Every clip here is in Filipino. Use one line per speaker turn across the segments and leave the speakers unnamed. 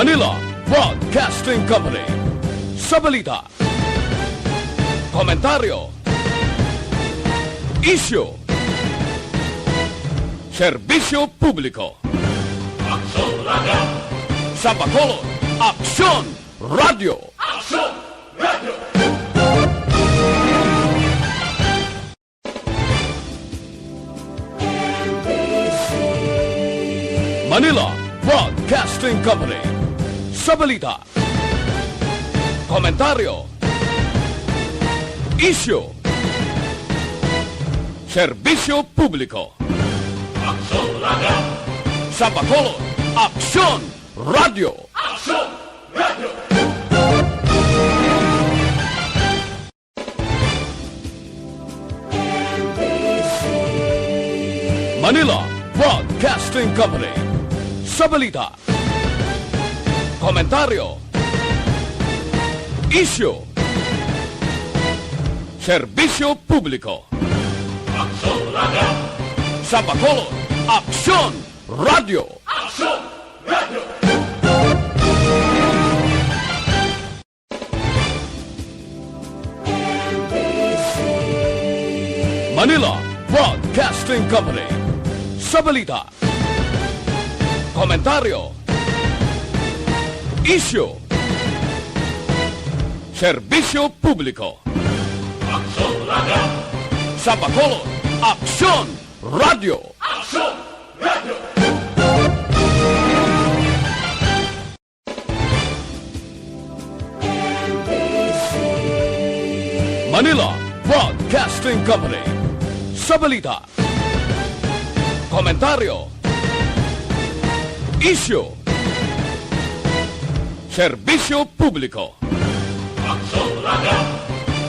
Manila Broadcasting Company. Sa balita, komentaryo, isyu, serbisyo publiko.
Aksyon Radio!
Sa Bacolod, Aksyon Radio!
Aksyon Radio!
Manila Broadcasting Company. Sa balita, komentaryo, isyu, serbisyo publiko.
Aksyon Radio!
Sa Bacolod, Aksyon Radio!
Aksyon Radio!
Manila Broadcasting Company. Sa balita, komentaryo, isyu, serbisyo publiko.
Aksyon Radio!
Sa Bacolod, Aksyon Radio!
Aksyon Radio!
Manila Broadcasting Company. Sa balita, komentaryo, isyu, serbisyo publiko.
Aksyon Radio!
Sa Bacolod, Aksyon Radio!
Aksyon Radio!
Manila Broadcasting Company. Sa balita, komentaryo, isyu, serbisyo publiko.
Aksyon Radio!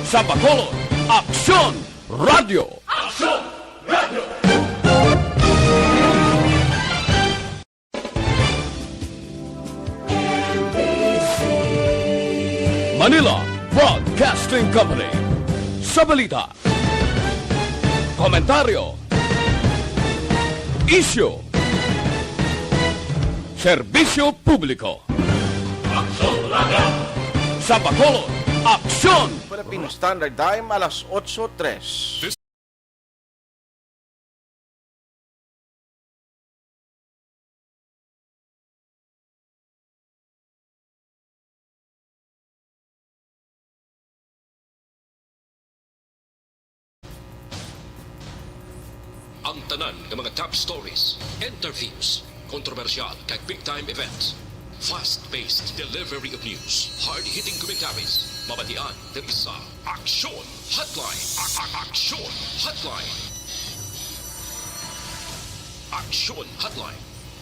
Sa Bacolod, Aksyon Radio!
Aksyon Radio!
Manila Broadcasting Company. Sa balita, komentaryo, isyu, serbisyo publiko.
Aksyon Radio!
Sa Bacolod, Aksyon!
Philippine Standard Time, alas 8:03.
Ang tanan ng mga top stories, interviews, kontrobersyal kag big-time events. Fast-paced delivery of news, hard-hitting commentaries, mabatian ng isa. Aksyon Hotline! Aksyon Hotline! Aksyon Hotline.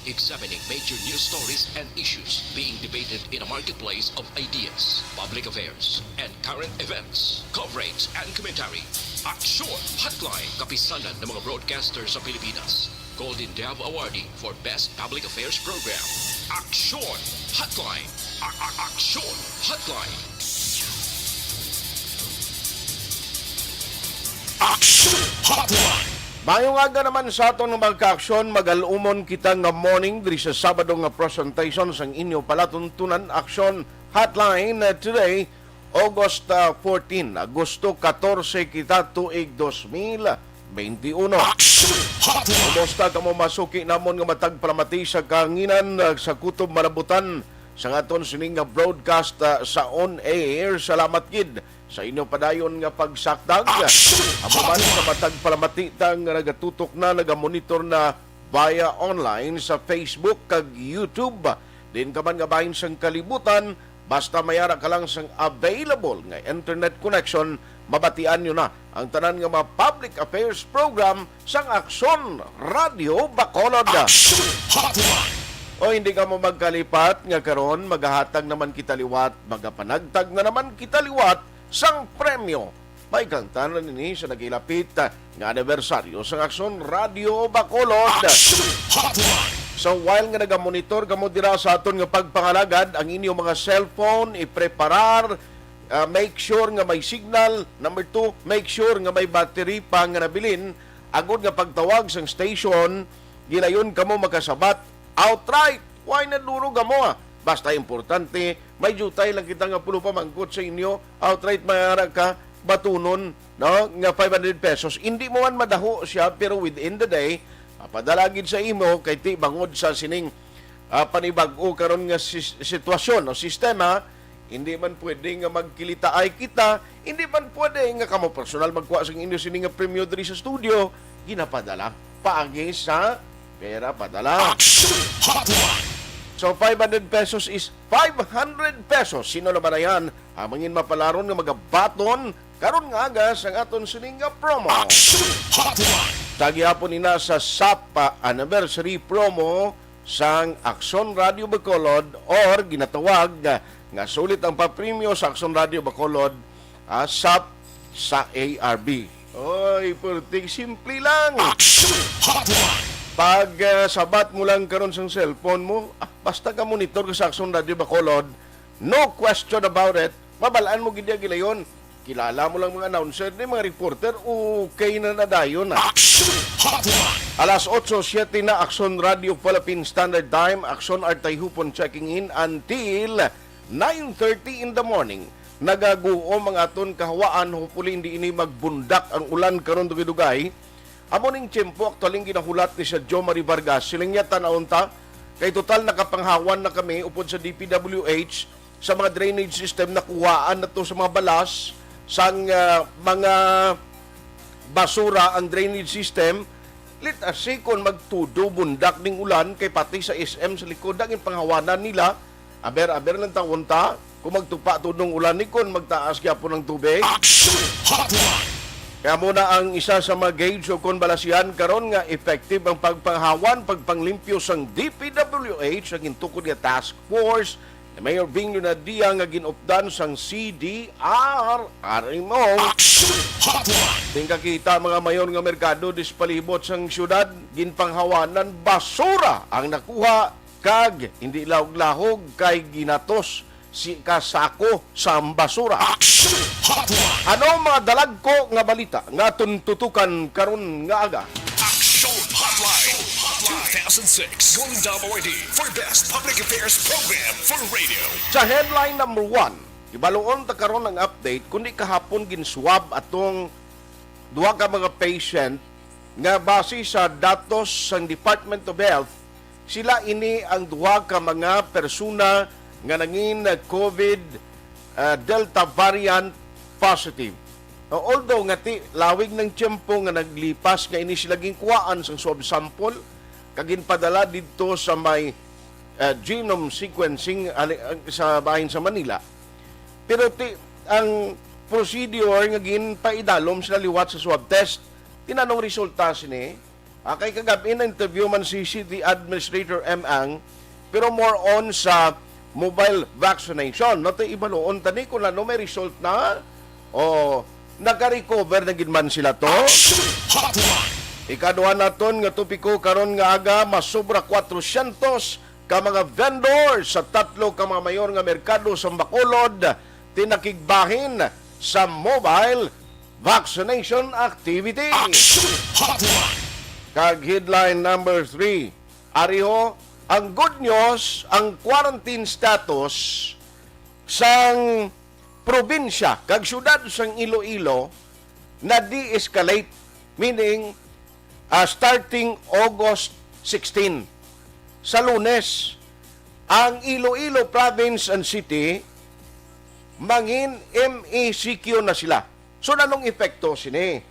Examining major news stories and issues being debated in a marketplace of ideas, public affairs, and current events. Coverage and commentary. Aksyon Hotline. Kapisanan ng mga broadcasters sa Pilipinas. Golden Dove Awardee for Best Public Affairs Program. Aksyon Hotline. Aksyon Hotline. Aksyon Hotline.
Mayong aga naman sa aton mga ka-aksyon, magalumon kita nga morning diri sa Sabado nga presentation sang inyo palatuntunan Aksyon Hotline today, August 14, Agosto 14 kita tuig 2021. Kumusta ka mo masuki namon nga matag palamati sa kahanginan sa kutob malabutan sa aton sining nga broadcast sa on-air. Salamat gid sa inyo padayon nga pagsakdag. Apaman sa matag palamati tang nagatutok na, nagamonitor na via online sa Facebook kag YouTube. Din ka man nga bahin sang kalibutan, basta mayara ka lang sang available nga internet connection, mabatian nyo na ang tanan nga mga public affairs program sang Aksyon Radio Bacolod. O hindi ka mo magkalipat nga karon magahatag naman kita liwat, magapanagtag na naman kita liwat sang premyo. May kantanan nini sa nagilapit nga anibersaryo sa Aksyon Radio Bacolod. So while nga nagamonitor kamo dira sa aton nga pagpangalagad ang inyong mga cellphone, ipreparar, make sure nga may signal. Number 2, make sure nga may battery pa nga nabilin. Agod nga pagtawag sang station, gilayon kamo makasabat outright. Why naduro kamo Basta importante, may jutay lang kita nga pulo pa mangkot sa inyo, outright mayara ka, batunon, no? Nga 500 pesos. Hindi mo man madaho siya, pero within the day, padalagin sa imo, kay ti bangod sa sining panibag-o karon nga sitwasyon o sistema, hindi man pwede nga magkilitaay kita, hindi man pwede nga kamo personal magkuha sa inyo sining nga premyo diri sa studio, ginapadala paagi sa pera padala. So 500 pesos is 500 pesos. Sino na ba na yan? Mangin mapalaron nga magabaton karon nga agas ang aton sining nga promo. Tagihapon ina sa SAP anniversary promo sang Aksyon Radio Bacolod or ginatawag nga sulit ang papremyo sa Aksyon Radio Bacolod SAP sa ARB. Oy, purtig simple lang. Pag sabat mo lang karon sa cellphone mo, basta ka monitor ka sa Aksyon Radio Bacolod, no question about it, mabalaan mo gid gilayon. Kilala mo lang mga announcer, ni mga reporter, okay na nadayon na. Alas 8:07 na, Aksyon Radio Philippine Standard Time, Aksyon at Tayhopon checking in until 9:30 in the morning. Nagaguo mga aton kahawaan, hopefully hindi ini magbundak ang ulan karon dugay-dugay. Amo ning tiyempo aktualing ginahulat ni sa Jo Marie Vargas, siling yata naunta, kay total nakapanghawan na kami upod sa DPWH sa mga drainage system na kuhaan na to sa mga balas, sang mga basura ang drainage system. Let us say kung magtudo bundak ning ulan kay pati sa SM sa likod ang panghawanan nila, aber lang taon ta kung magtupa tudong ulan ni kon magtaas gyapon ng tubig. Kaya muna ang isa sa mga gauge o konbalasihan karon nga effective ang pagpanghawan, pagpanglimpyo sang DPWH ang intukod nga task force ni Mayor Bing Lunadia nga ginupdan sang CDR mo. Tingka kita mga mayon nga merkado dispalibot sang syudad, ginpanghawanan basura ang nakuha kag hindi lahog-lahog kay ginatos si kasako sa basura. Ano mga dalagko nga balita nga tuntutukan karon nga aga?
Aksyon Hotline 2006 Golden Dome Awardee for Best Public Affairs Program for Radio.
Sa headline number 1, ibaluon ta karon ang update kundi kahapon ginswab atong duha ka mga patient nga base sa datos sang Department of Health, sila ini ang duha ka mga persona nga nangin COVID Delta variant positive. Although nga ti lawig ng tiyempo nga naglipas nga ini sila ginkuhaan sa swab sample kagin padala dito sa may genome sequencing sa bahin sa Manila. Pero ti ang procedure nga ginpaidalom sila liwat sa swab test, tinanong resulta sini kay kagabi na interview man si City Administrator M. Ang, pero more on sa mobile vaccination. No, tayo ibaloon tani kung ano may result na o naka-recover na ginman sila to. Ikaduha naton nga tupiko karon nga aga masobra 400 ka mga vendors sa tatlo ka mga mayor nga merkado sa Bacolod tinakigbahin sa mobile vaccination activity. Kag headline number 3, ariho ang good news, ang quarantine status sang probinsya kag syudad sang Iloilo na de-escalate, meaning starting August 16 sa Lunes, ang Iloilo Province and City mangin MECQ na sila. So nanong epekto sini?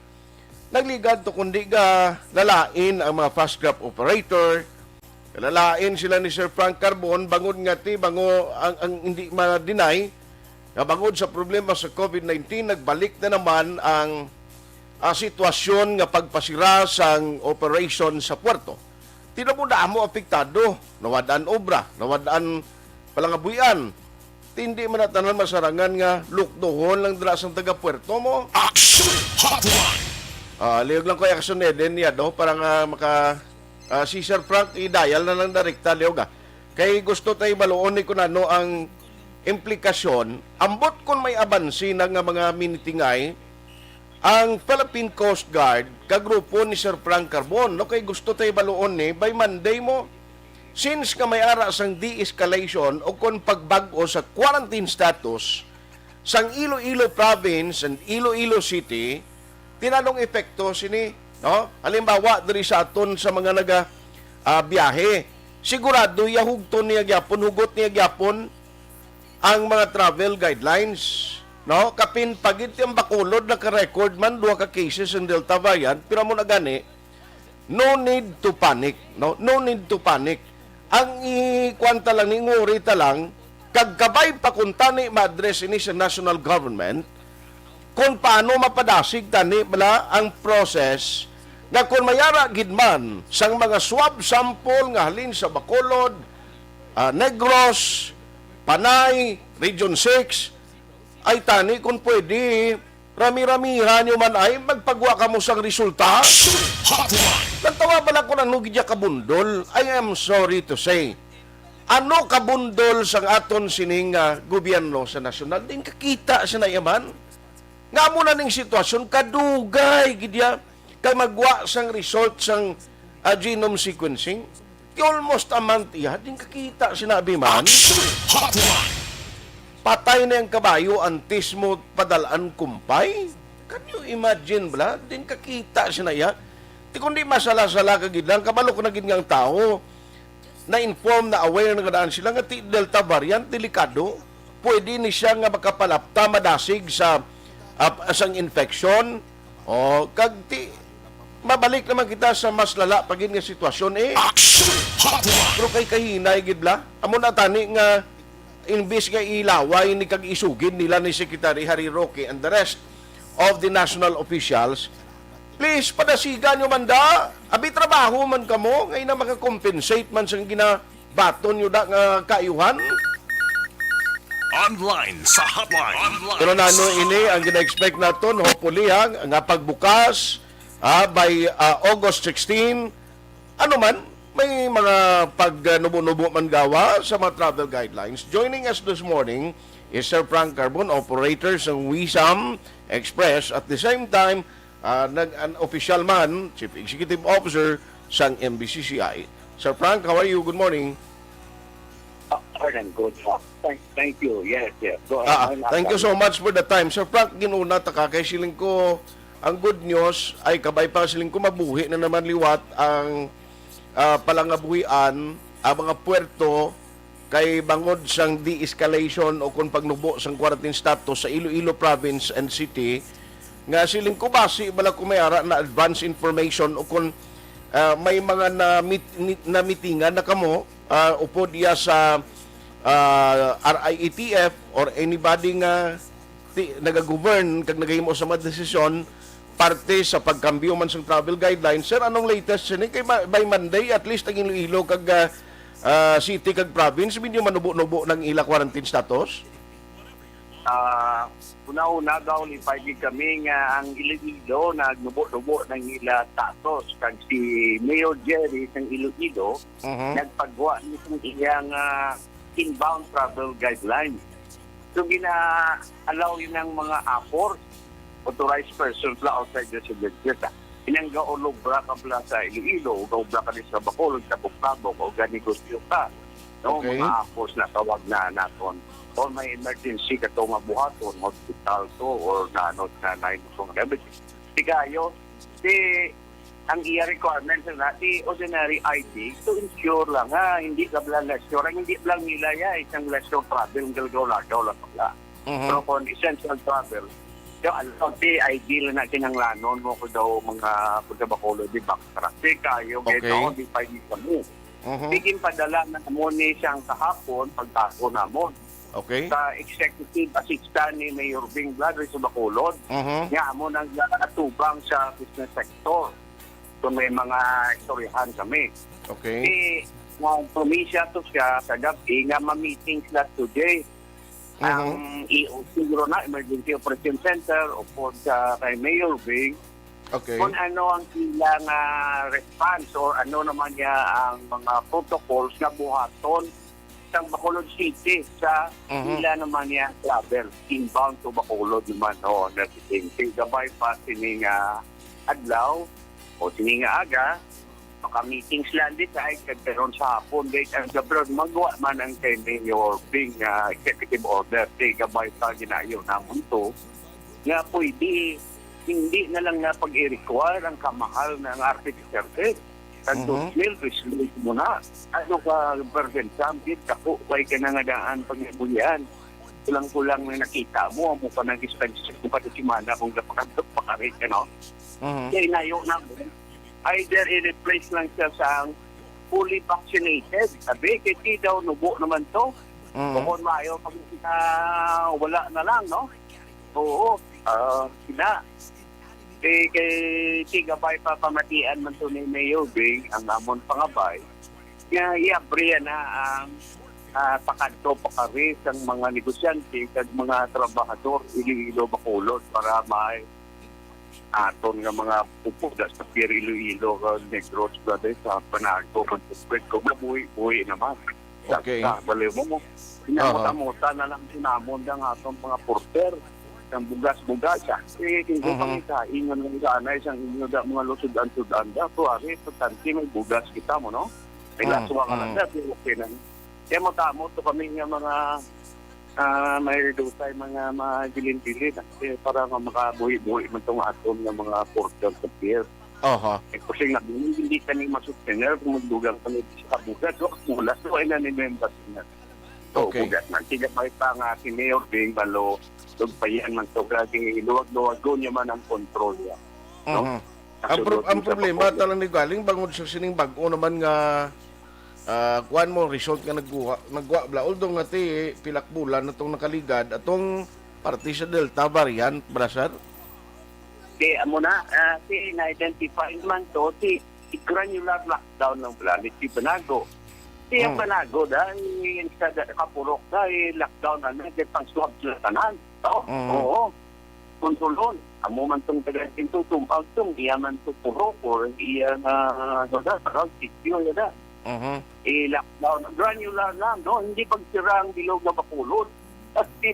Nagligad to kundi ga lalain ang mga fast grab operator, lalain sila ni Sir Frank Carbon, bangod nga ti, bango ang hindi ma-deny, na bangod sa problema sa COVID-19, nagbalik na naman ang sitwasyon nga pagpasira sang operation sa puerto. Tino mo na mo apektado, nawadaan obra, nawadaan palangabuyan. Hindi man natanan masarangan nga lukdohon lang dira sang taga-puerto mo.
Aksyon Hotline!
Liyog lang ko yung aksyon din niya, no? Parang si Sir Frank i-dial na lang direkta, liyog. Kaya gusto tayo maluon ni kung ano ang implikasyon. Ambot kung may abansi ng mga minitingay, ang Philippine Coast Guard, kagrupo ni Sir Frank Carbon, no? Kaya gusto tayo maluon ni, by Monday mo, since ka may ara sang de-escalation o kung pagbag-o sa quarantine status sang Iloilo Province and Iloilo City, tinanong epekto sini, no? Halimbawa, diri sa aton sa mga biyahe, sigurado yahugton niya gyapon, hugot niya gyapon ang mga travel guidelines, no? Kapin pagit yung Bacolod naka-record man duha ka cases ng Delta variant, pero mo na gani, no need to panic, no? No need to panic. Ang ikwanta lang ni ngurita lang kagkabay pa kung tani ma-address ini sa national government kung paano mapadasig tani bala ang process nga kung mayara gidman sang mga swab sample nga halin sa Bacolod, Negros, Panay, Region 6 ay tani kung pwede rami-ramihan nyo man ay magpagwa ka mo sang resulta. Nagtawa pala ko na nugidya kabundol. I am sorry to say. Ano kabundol sang aton sining gobyerno sa nasyonal? Din kakita sa nayaman. Nga mo na ning sitwasyon, kadugay, gidya, kay magwa sang result sang genome sequencing. Almost a month iya, din kakita sinabi man. Patay na yung kabayo, antis mo padalaan kumpay. Can you imagine, bla? Din kakita sinaya. Di kundi masala-sala kagid lang, kabalo ko na gid ngang tao na-inform, na aware na gadaan sila nga Delta variant, delikado. Pwede ni siya nga makapalapta, madasig sa asang infection. O, kagti, mabalik naman kita sa mas lala pagin nga sitwasyon Pero kay kahinay, gidla. Amo na tani nga, imbis nga ilaway ni kag isugin nila ni Secretary Harry Roque and the rest of the national officials, please, padasigan nyo man da. Abi trabaho man kamo, ngayon na makakompensate man sa ginabaton nyo da nga kaayuhan.
Online sa hotline.
Pero nano ini ang gina-expect naton, hopefully nga pagbukas by August 16, ano man, may mga pagnubo-nubo man gawa sa mga travel guidelines. Joining us this morning is Sir Frank Carbon, operator sa Wisam Express. At the same time, an official man, Chief Executive Officer sang MBCCI. Sir Frank, how are you? Good morning.
Pardon, good talk. Thank you. Yes. Go ahead.
Thank you so much for the time. Sir Frank, ginuna ta ka kay siling ko ang good news ay kabay pa siling ko mabuhi na naman liwat ang palangabuhian ang mga puerto kay bangod sang de-escalation o kung pagnubo sang quarantine status sa Iloilo Province and City nga siling ko basi bala kumayara na advance information o kung may mga na meetingan na kamo upo diya sa RIETF or anybody nga nagagovern kag nagahimo sa mga desisyon parte sa pagkambyo man sa travel guidelines. Sir, anong latest sini kay by Monday at least ang Iloilo kag city kag province medyo manubo-nubo ng ila quarantine status?
Una-una daw lipagig kami nga ang Iloilo nagnubo-nubo ng ila status kag si Mayor Jerry ng Iloilo nagpagwa nitong iyang inbound travel guidelines. So gina-allow yun ng mga APOR, authorized persons la outside the city. Inangga o lubra ka pala sa Iloilo, o lubra ka sa Bacolod, sa Bukabog, o ganigosyo ka. No,
Okay.
mga APORs na tawag na naton. O may emergency ka ito nga buhaton, hospital to, or nanot na nainusong remedy. Di kayo, ang iya requirements na ordinary ID to ensure lang hindi ka blang leisure, hindi blang nila isang leisure travel, galgaw-lagaw lang pala. Pero kung essential travel, yung ID lang natin ang lanon mo ko daw mga pagkabakolo di backtrack. Kayo, gano'n, di pa hindi kami. Biging padala na mo ni siyang kahapon, pagtako namon.
Okay.
Sa executive assistant ni Mayor Bing Bladre sa Bacolod, nga mo nang atubang sa business sector. So may mga istoryahan kami.
Okay.
Promisya to siya sa gabi nga ma-meeting sila today. Ang siguro na Emergency Operation Center o po sa kay Mayor Bing.
Okay.
Kung ano ang ilang response or ano naman niya ang mga protocols na buhaton sa Bacolod City sa ila naman niya travel inbound to Bacolod naman o natin. Gabay pa sining adlaw o sininga aga maka-meetings lang din sa karon sa hapon. Dahil ang gabrod, magawa man ang kay Mayor Bing executive order. Kaya gabay sa ginayo naman to. Nga pwede, hindi na lang na pag-i-require ang kamahal ng artificial head. Ang resolution mo na. Ano ka, Bergen Samkit, kako, way ka na nga daan pag-ibulian. Kulang-kulang na nakita mo, mo pa ng expenses mo pa sa simana kung napakandok pa ka rin, Kaya inayo namin, either i-replace lang siya sa fully vaccinated. Sabi, kasi daw nubo naman to. Kung maayo, pag wala na lang, no? Oo, sila. Kay tigabay pa pamatian man to ni Mayor Bing, ang amon pangabay. Kaya iabriya na ang pakadto pakaris ang mga negosyante at mga trabahador Iloilo Bacolod para may aton nga mga pupudas sa Pier Iloilo Negros brother sa Panagto Pagpupwet ko buhi naman.
Okay.
Baliw mo. Inamuta na lang sinamon ng atong mga porter ng bugas-bugas. Hindi pangita, ingon ng sana isang inyo da mga lusod-an-sudan da. Tuwari, tanti may bugas kita mo, no? Kaya suwa ka lang da, okay na. Kaya mo tamo to kami nga mga may redusay mga gilin-gilin para nga makabuhi-buhi man itong aton ng mga porter sa pier. Kasi nga, hindi kami masustener kung magdugang kami sa bugas. Mula so ay nanimembas na. So, bugas man. Tiga pa ita nga si Mayor Bing Balo, lugpayan man to. Kasi luwag-luwag niya man ang kontrol niya. No?
Ang problema talang ni galing bangod sa sining bag-o naman nga kuan mo result nga nagwa bla although nga ti pilak bulan atong nakaligad atong parte sa Delta variant brasar.
Kaya mo na na-identify man to si granular lockdown ng planet si Banago. Ang Banago dahil instead kapurok dahil lockdown na pang swab sila tanan. Oo. Kontrolon. Amo man tong tagasin to tumpagtong iya man to purok or iya na parang sityo yada. Lockdown. Granular lang, no? Hindi pagsira ang bilog na Bacolod. Kasi,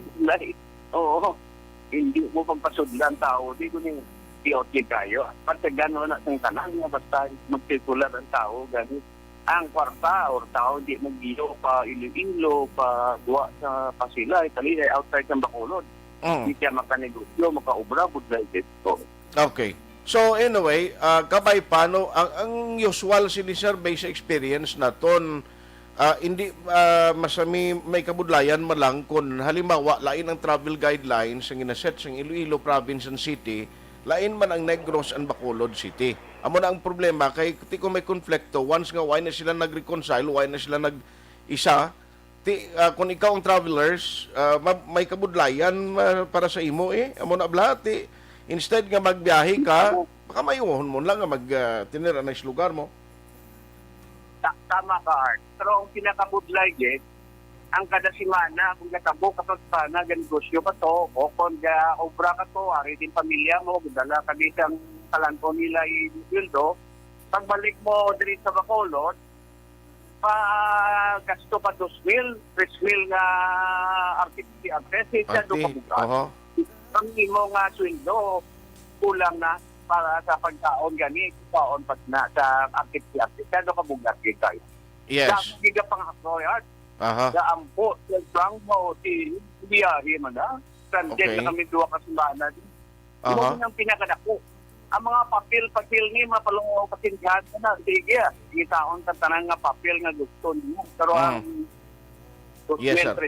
hindi mo pampasudlan tao. Hindi ko nang i-outlet kayo. Pati gano'n na ng tanan nga, basta magtitular ang tao. Ganit. Ang kwarta or tao, hindi mag-iyo pa ilo-ilo, pa duwa sa pasila. Itali ay outside ng Bacolod. Hindi siya makanegosyo, makaubra, budlay dito.
Okay. So anyway, kabay paano ang usual sini sir based sa experience naton hindi masami may kabudlayan malang kun halimbawa lain ang travel guidelines ang inaset sa Iloilo Province and City, lain man ang Negros and Bacolod City. Amo na ang problema kay ti ko may konflikto once nga why na sila nag-reconcile, why na sila nag-isa kung ikaw ang travelers may kabudlayan para sa imo amo na bla instead nga magbiyahe ka, baka mayuhon mo lang nga tinira na lugar mo.
Tama ka, Art. Pero ang pinakabudlay, ang kada simana, kung natabo kapag sana, ganegosyo ka to, o kung obra ka to, ari din pamilya mo, dala ka dito ang talanto nila i-buildo, pagbalik mo dito sa Bacolod, gasto pa 2,000, 3,000 nga artist, siya doon kabukas. Ang imo nga sweldo kulang na para sa pagkaon gani kaon pat na sa artist kado ka bugat kayo.
Yes.
Sa giga pang akoyat. Sa ampo sa trangmo ti biyahe man na. Sanjen na kami duwa ka semana. Imo ang pinakadako. Ang mga papel ni mapalong pasindihan na sige. Gitaon ta tanan nga papel nga gusto nimo. Pero ang
yes, sir.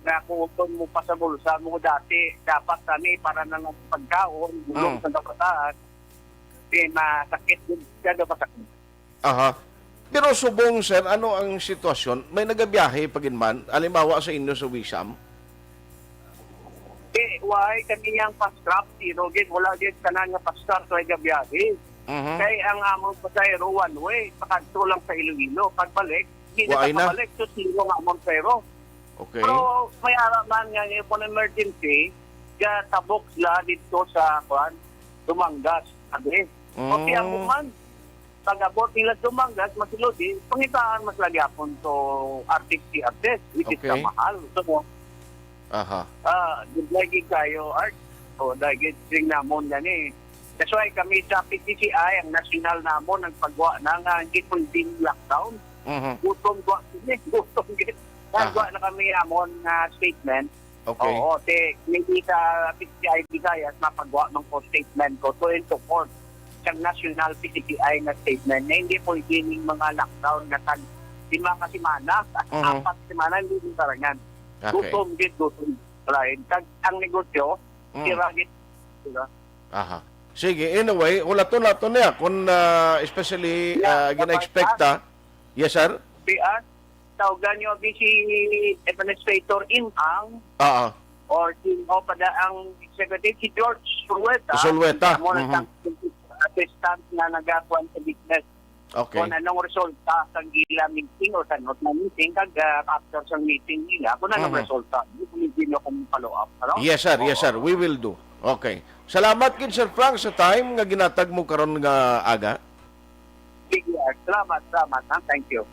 Na kung mo pa sa bulsa mo dati, dapat tani para nang pagkaon, bulong sa kabataan, masakit din siya daw masakit.
Pero subong, sir, ano ang sitwasyon? May nagabiyahe paginman, alimbawa sa inyo sa Wisam?
Why kaniyang pastrap, wala din kanan nga pastrap sa nagabiyahe. Kaya ang among pasayro one way, pakadto lang sa Iloilo, pagbalik, hindi na pabalik, so sino nga among pasayro.
Okay.
Pero may araman nga ngayon po ng emergency, tabok sila dito sa Dumanggas. Okay, ang uman, pag-abot nila Dumanggas, masilodi, pangitaan mas lagi apon to artist, which is na mahal. So, lagi kayo, Art. O, dahil string namon gani. That's why kami sa PTCI, ang national namon, nagpagawa ng hindi pwedeng lockdown. Gutom ko, gutom gid. Naggawa na kami amon na statement.
Okay.
Oo, hindi sa PTCI Visayas mapagawa ng po statement ko to and to court sa national PTCI na statement na hindi pwedeng mga lockdown na tag 5 kasimana, 4 kasimana, hindi din tarangan.
Okay.
Gutom gid, gutom. Right. Ang negosyo, siragit. Diba?
Aha. Sige, anyway, wala to niya. Kung especially gina-expecta. Yes, sir?
PR, tawagan nyo si Administrator Inang or ang Executive si George Sulweta. Assistant na nagakuan sa business.
Okay.
Kung anong resulta sa gila meeting o sa not na meeting, after sa meeting nila, kung anong resulta, hindi nyo kung follow up. Ano?
Yes, sir. Yes, sir. We will do. Okay. Salamat kin Sir Frank sa time nga ginatag mo karon nga aga.
Sige, salamat. Thank you.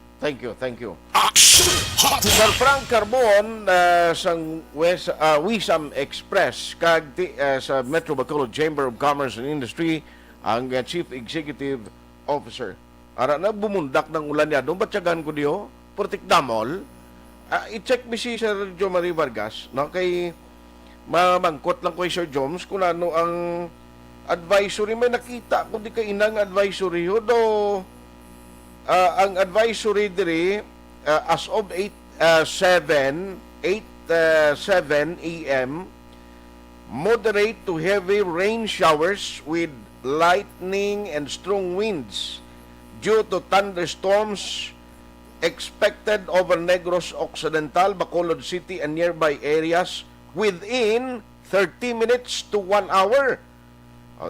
Thank you.
Aksyon
Sir
Hotline.
Frank Carbon sang Wisam Express kag sa Metro Bacolod Chamber of Commerce and Industry ang Chief Executive Officer. Ara na bumundak ng ulan niya. Doon batyagan ko diyo, Portik Damol. I-check mi si Sir Jo Marie Vargas, no? Kay mamangkot lang ko Sir Joms kung ano ang advisory. May nakita ko di ka inang advisory ho. Do, ang advisory diri as of 7 a.m. moderate to heavy rain showers with lightning and strong winds due to thunderstorms expected over Negros Occidental, Bacolod City, and nearby areas within 30 minutes to 1 hour.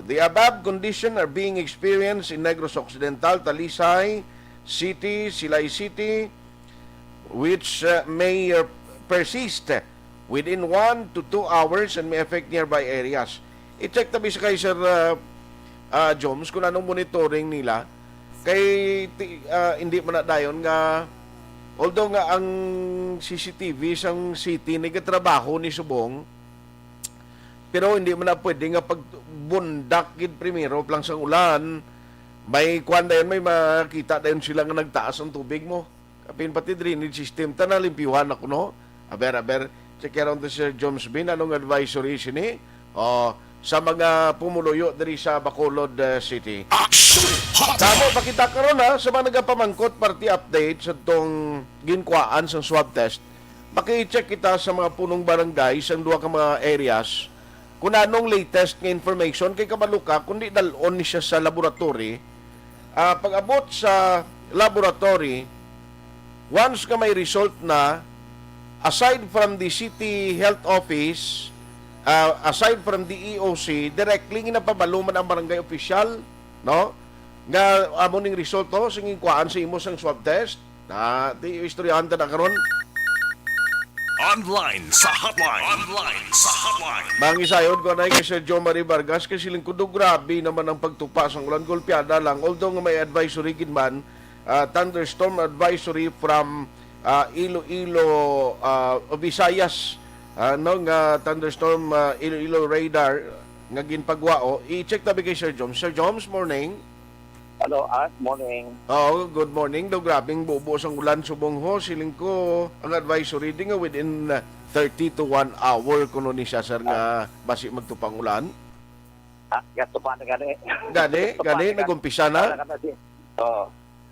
The above conditions are being experienced in Negros Occidental, Talisay City, Silay City, which may persist within 1 to 2 hours and may affect nearby areas. I-check tabi sa kay Sir Joms kung anong monitoring nila. Kay hindi man na dayon nga although nga ang CCTV sang city nagatrabaho ni Subong, pero hindi man na pwede nga pagbundak gid primero lang sang ulan. May kwan dayon, may makita dayon sila nga nagtaas ang tubig mo. Kapin pati drainage system ta na limpiwan ako no. Aber check around to Sir Joms Bin anong advisory sini sa mga pumuluyo diri sa Bacolod City.
Aksyon
Tamo,
Hotline.
pakita karon ha, sa mga nagapamangkot party update sa itong ginkwaan sa swab test. Paki-check kita sa mga punong barangay sa duha ka mga areas kung anong latest nga information kay kabaluka kundi dalon ni siya sa laboratory. Pag-abot sa laboratory, once ka may result na, aside from the city health office, aside from the EOC, directly ginapabaluman ang barangay official, no? Nga amo ning resulto sing kuan sa imo sang swab test. Di istoryahan ta na karon.
Online sa hotline.
Mangisayod ko na kay Sir Jo Marie Vargas kasi siling kudo grabe naman ang pagtupa sang ulan golpeada lang. Although nga may advisory gid man, thunderstorm advisory from Iloilo, Visayas, no nga thunderstorm Iloilo radar nga ginpagwao. I-check tabi kay Sir Joms. Sir Joms, morning.
Hello, morning.
Good morning. Daw grabing bubo sang ulan subong ho. Siling ko ang advisory di nga within 30 to 1 hour kuno ni siya sir nga basi magtupang ulan.
Gasto pa na gani.
Gani nagumpisa na.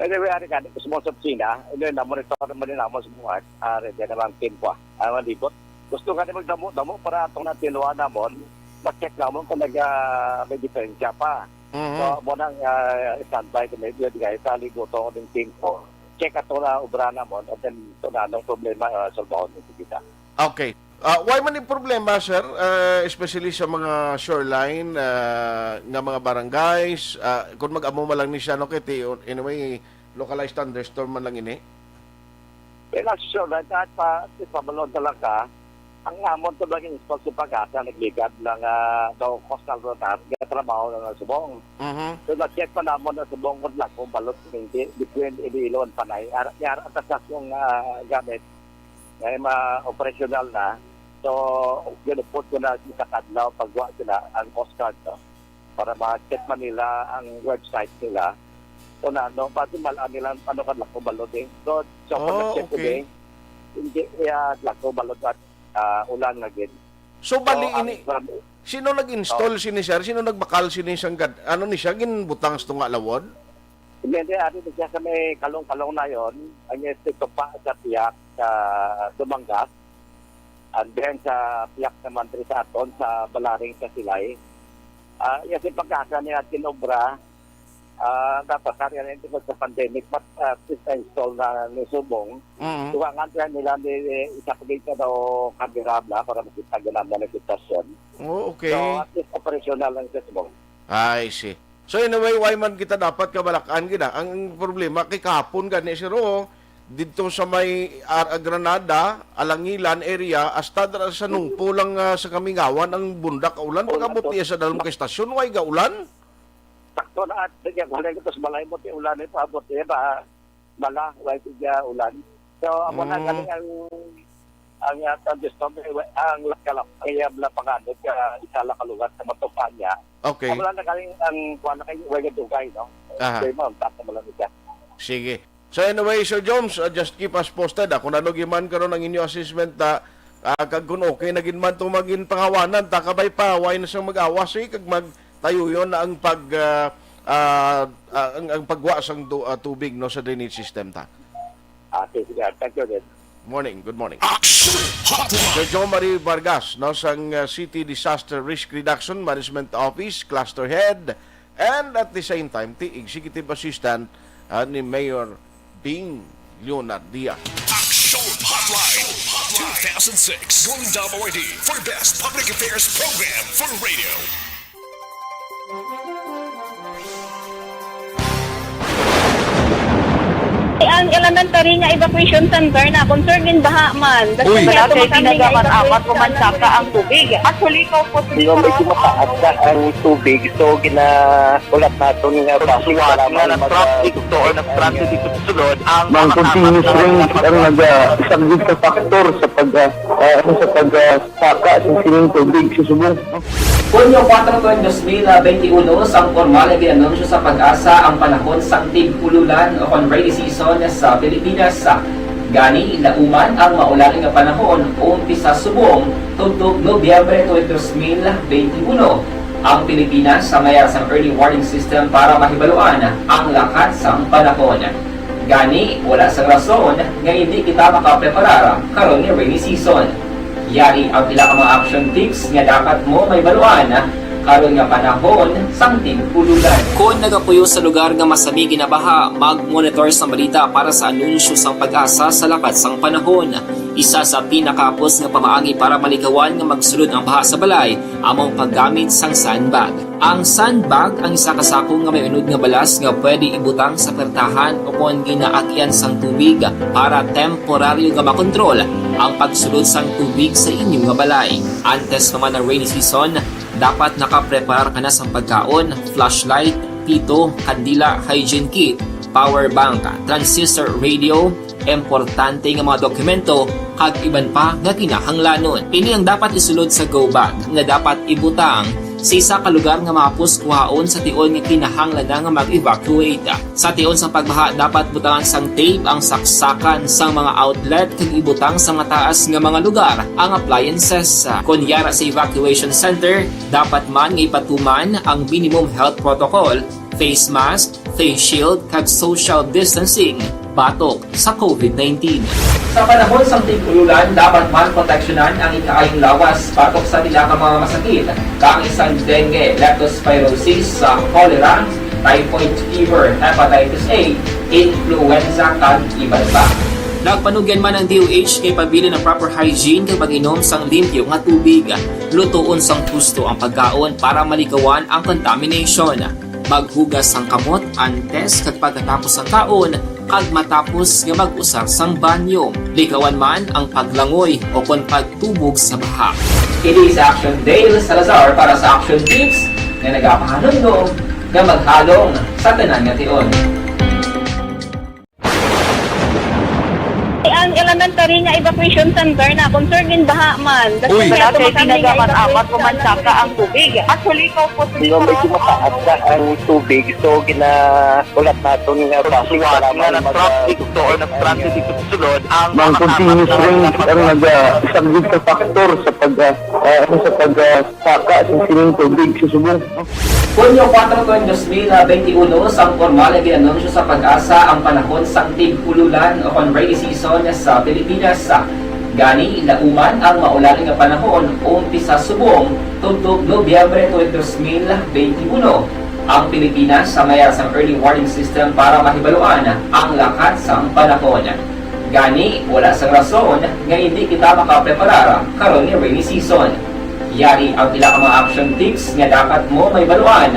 Anyway, gani gusto mo sa China, na-monitor naman din naman sa buhat. Diyan naman team ko. Malibot. Gusto nga magdamo para itong natinuan namon, mag-check naman kung may diferensya pa. So, munang standby ko medyo guys, saligo to ng team ko. Check ato na ubra namon at then ito na anong problema solbahon nito kita.
Okay. Why man yung problema, sir? Especially sa mga shoreline nga mga barangays, kung mag-amo man lang ni siya, no, kiti, anyway, localized thunderstorm man lang ini?
Kaya sure, kahit pa pabalon talaga, ang amon to lang yung sponsor pag-asa, nagligad lang daw coastal rotas, kaya trabaho lang ang subong. So, na-check pa namon na subong mo lang kung balot between Iloilo and Panay. Yara atas yung gamit, ngayon ma-operational na. So, ginupot ko na sa kadlaw, pagwa sila ang Coast Guard. No? para ma-check man nila ang website nila. So na, no, pati malaan nila ano ka lako balod eh. So,
Oh, okay.
hindi lako balod at ulan na gid.
So, bali
ang-
ini, sino nag-install sini sir? Sino nagbakal sini siyang, ano ni siya, ginbutang sa tunga lawod?
Hindi, ano siya sa may kalong-kalong na yon, ang ito pa sa piyak sa Dumangas, and then sa piyak naman sa aton, sa Balaring sa Silay. Yung pagkasa niya kinobra, dapat kaya na ito sa pandemic, but install na ni Subong, tuwangan nila ni isapagay ka daw kabirabla para makita ganam na nagsitasyon.
Oh, okay.
So, at least operational lang sa Subong.
I see. So anyway, why man kita dapat kabalakan gina? Ang problema kay kahapon gani siro dito sa may Granada, Alangilan area, hasta sa nungpo lang sa Kamingawan ang bundak ulan pagabot niya sa dalawang istasyon, why ga ulan?
Sakto na at sige, wala ko sa balay mo ti ulan ito abot ba bala wala tiga ulan. So amo na galing ang ang lakalap kaya bla pangano ka isala kalugar sa matupan niya.
Okay.
Amo na galing ang kuan kay wala dugay no. Kay mo tapos mo lang siya.
Sige. So anyway, Sir Jones, just keep us posted. Kung ano giman karon ang inyo assessment kag kung okay na gid man tumagin pangawanan ta kabay pa why na siyang mag-awas kag magtayo yon na ang ang pagwa sang tubig no sa drainage system ta.
Sige, thank you then.
Good morning.
Aksyon Hotline.
Sir John Marie Vargas, no, sang City Disaster Risk Reduction Management Office, Cluster Head, and at the same time, the Executive Assistant ni Mayor Bing Leonardia.
Aksyon Hotline. 2006 Golden Dove Award for Best Public Affairs Program for Radio.
Ang elementary nga evacuation center na concern din baha man.
Uy.
Wala kay tinagaman apat pumansaka ang tubig. Actually, ko po
Yung medyo mataas na ang tubig, so ulat nato nga pasuwat nga nag-traffic to or nag-traffic dito sa sulod ang continuous rain ang nag-subject sa factor sa pagsaka sa sining tubig sa Subong.
Hunyo 4, 2021, sang formal na ginanunsyo sa pag-asa ang panahon sa tig-ululan o rainy season sa Pilipinas. Gani, lauman ang maulan nga panahon umpisa subong tugtog Nobyembre 2021. Ang Pilipinas sa mayar sa early warning system para mahibaluan ang lakat sa panahon. Gani, wala sa rason nga hindi kita makapreparar karon ni rainy season. Yari ang pila ka mga action tips nga dapat mo may baluan karon nga panahon sang tig-ululan. Kung nagapuyo sa lugar nga masami ginabaha, mag-monitor sa balita para sa anunsyo sang pag-asa sa lakat sang panahon. Isa sa pinakapos nga pamaagi para malikawan nga magsulod ang baha sa balay, among paggamit sang sandbag. Ang sandbag ang isa kasako nga may unod nga balas nga pwede ibutang sa pertahan o kung ginaagyan sang tubig para temporaryo nga makontrol ang pagsulod sang tubig sa inyong nga balay. Antes naman ng rainy season, dapat nakapreparar ka na sa pagkaon, flashlight, pito, kandila, hygiene kit, power bank, transistor radio, importante nga mga dokumento, kag iban pa nga kinahanglanon. Ini ang dapat isulod sa go bag nga dapat ibutang sa isa ka lugar nga mapus kuhaon sa tion nga kinahanglan nga mag-evacuate. Sa tion sa pagbaha dapat butangan sang tape ang saksakan sang mga outlet kag ibutang sa mataas nga mga lugar ang appliances. Kunyara sa evacuation center, dapat man nga ipatuman ang minimum health protocol, face mask, face shield kag social distancing batok sa COVID-19. Sa panahon sa tig-ululan, dapat man proteksyonan ang ikaayong lawas batok sa nila ka mga masakit, kang isang dengue, leptospirosis, cholera, typhoid fever, hepatitis A, influenza, kag iban pa. Nagpanugyan man ang DOH kay pabili ng proper hygiene kay pag-inom sang limpyo nga tubig. Lutuon sang gusto ang pagkaon para malikawan ang contamination. Maghugas sang kamot antes kag pagkatapos ang kaon kag matapos nga mag-usar sang banyo. Likawan man ang paglangoy o kon pagtubog sa baha. Kini sa Action Dale Salazar para sa Action Tips nga nagapahanundong nga maghalong sa tanan nga tion.
Ang elementary nga evacuation center na concerned din baha man.
Uy.
Kaya
Kaya ginagaman amat
evacuation
kumansaka
center.
ang tubig. Actually, ikaw po sa
Medyo mataas na ang tubig. So, ulat natin nga traffic para
traffic to or nag-traffic dito sa sulod ang
Mang continuous rain ang nag-isang sa factor sa pagsaka sa sining tubig sa subong.
Hunyo 4, 2021, sang formal ay ginanunsyo sa pag-asa ang panahon sang tig-ululan o rainy season sa Pilipinas. Gani, lauman ang maulaling nga panahon umpisa subong tuntog Nobyembre 2021. Ang Pilipinas sa mayroon sang early warning system para mahibaluan ang lakat sang panahon. Gani, wala sang rason nga hindi kita makapreparar karon ni rainy season. Yari ang pila ka mga action tips nga dapat mo may baluan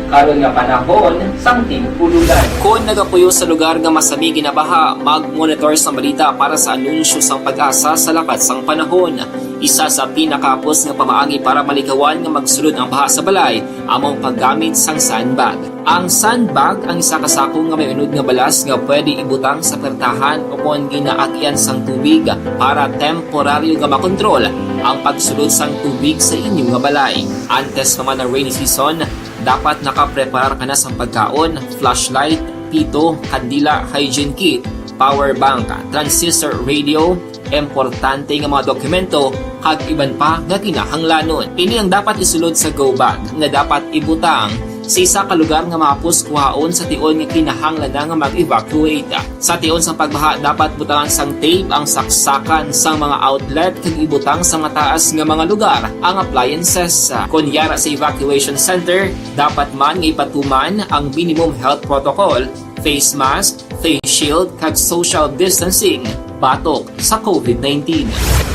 karon nga panahon sang tig-ululan. Kung nagapuyo sa lugar nga masabi ginabaha, mag-monitor sa balita para sa anunsyo sang pag-asa sa lakat sang panahon. Isa sa pinakapos nga pamaagi para malikawan nga magsulod ang baha sa balay among paggamit sang sandbag. Ang sandbag ang isa kasako nga may unod nga balas nga pwede ibutang sa pertahan upon ginaagyan sang tubig para temporaryo nga makontrol ang pagsulod sang tubig sa inyong nga balay. Antes naman ng rainy season, dapat nakapreparar ka na sa pagkaon, flashlight, pito, kandila, hygiene kit, power bank, transistor radio, importante nga mga dokumento, kag iban pa nga kinahanglanon. Ini ang dapat isulod sa go bag nga dapat ibutang sa isa ka lugar nga mapus kuhaon sa tion nga kinahanglan nga mag-evacuate. Sa tion sa pagbaha dapat butangan sang tape ang saksakan sang mga outlet kag ibutang sa mataas nga mga lugar ang appliances. Kunyara sa evacuation center, dapat man nga ipatuman ang minimum health protocol, face mask, face shield kag social distancing batok sa COVID-19.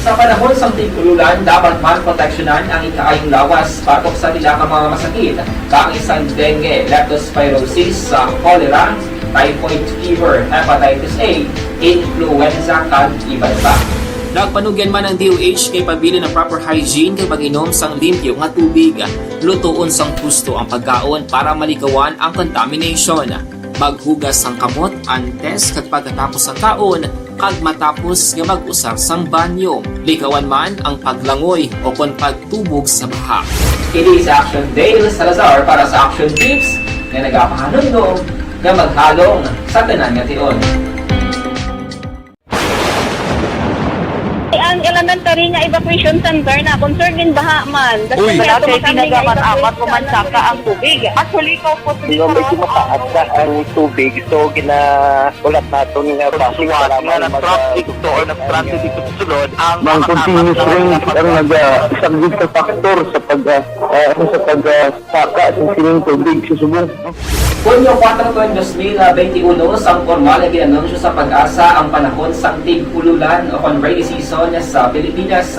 Sa panahon sa tig-ululan, dapat man proteksyonan ang ikaayong lawas batok sa nila ka mga masakit, kang isang dengue, leptospirosis, cholera, typhoid fever, hepatitis A, influenza, kag iban pa. Nagpanugyan man ang DOH kay pabili ng proper hygiene kay pag-inom sang limpyo nga tubig, lutuon sang husto ang pagkaon para malikawan ang contamination. Maghugas sang kamot antes kag pagkatapos ang kaon kag matapos nga mag-usar sang banyo. Likawan man ang paglangoy o kon pagtubog sa baha. Kini sa Aksyon Dale Salazar para sa Action Tips nga nagapahanundong nga maghalong sa tanan nga tion.
Ang elementary nga evacuation center na concerned din baha man.
Uy.
Kaya ginagaman amat kumansaka ang tubig. Actually, ikaw po sa
Medyo mataas na ang tubig. So, ulat natin nga traffic para
traffic to or nag-traffic dito sa sulod ang
Mang continuous rain ang nag-isang sa factor sa pagsaka sa sining tubig sa subong.
Hunyo 4, 2021, sang formal ay ginanunsyo sa pag-asa ang panahon sang tig-ululan o rainy season sa Pilipinas.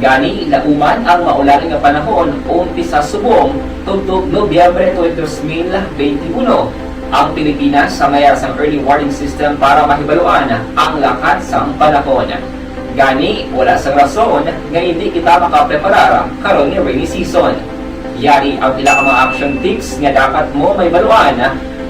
Gani, lauman ang maulaling nga panahon umpisa subong tuntog Nobyembre 2021. Ang Pilipinas sa mayroon sang early warning system para mahibaluan ang lakat sang panahon. Gani, wala sang rason nga hindi kita makapreparar karon ni rainy season. Yari ang pila ka mga action tips nga dapat mo may baluan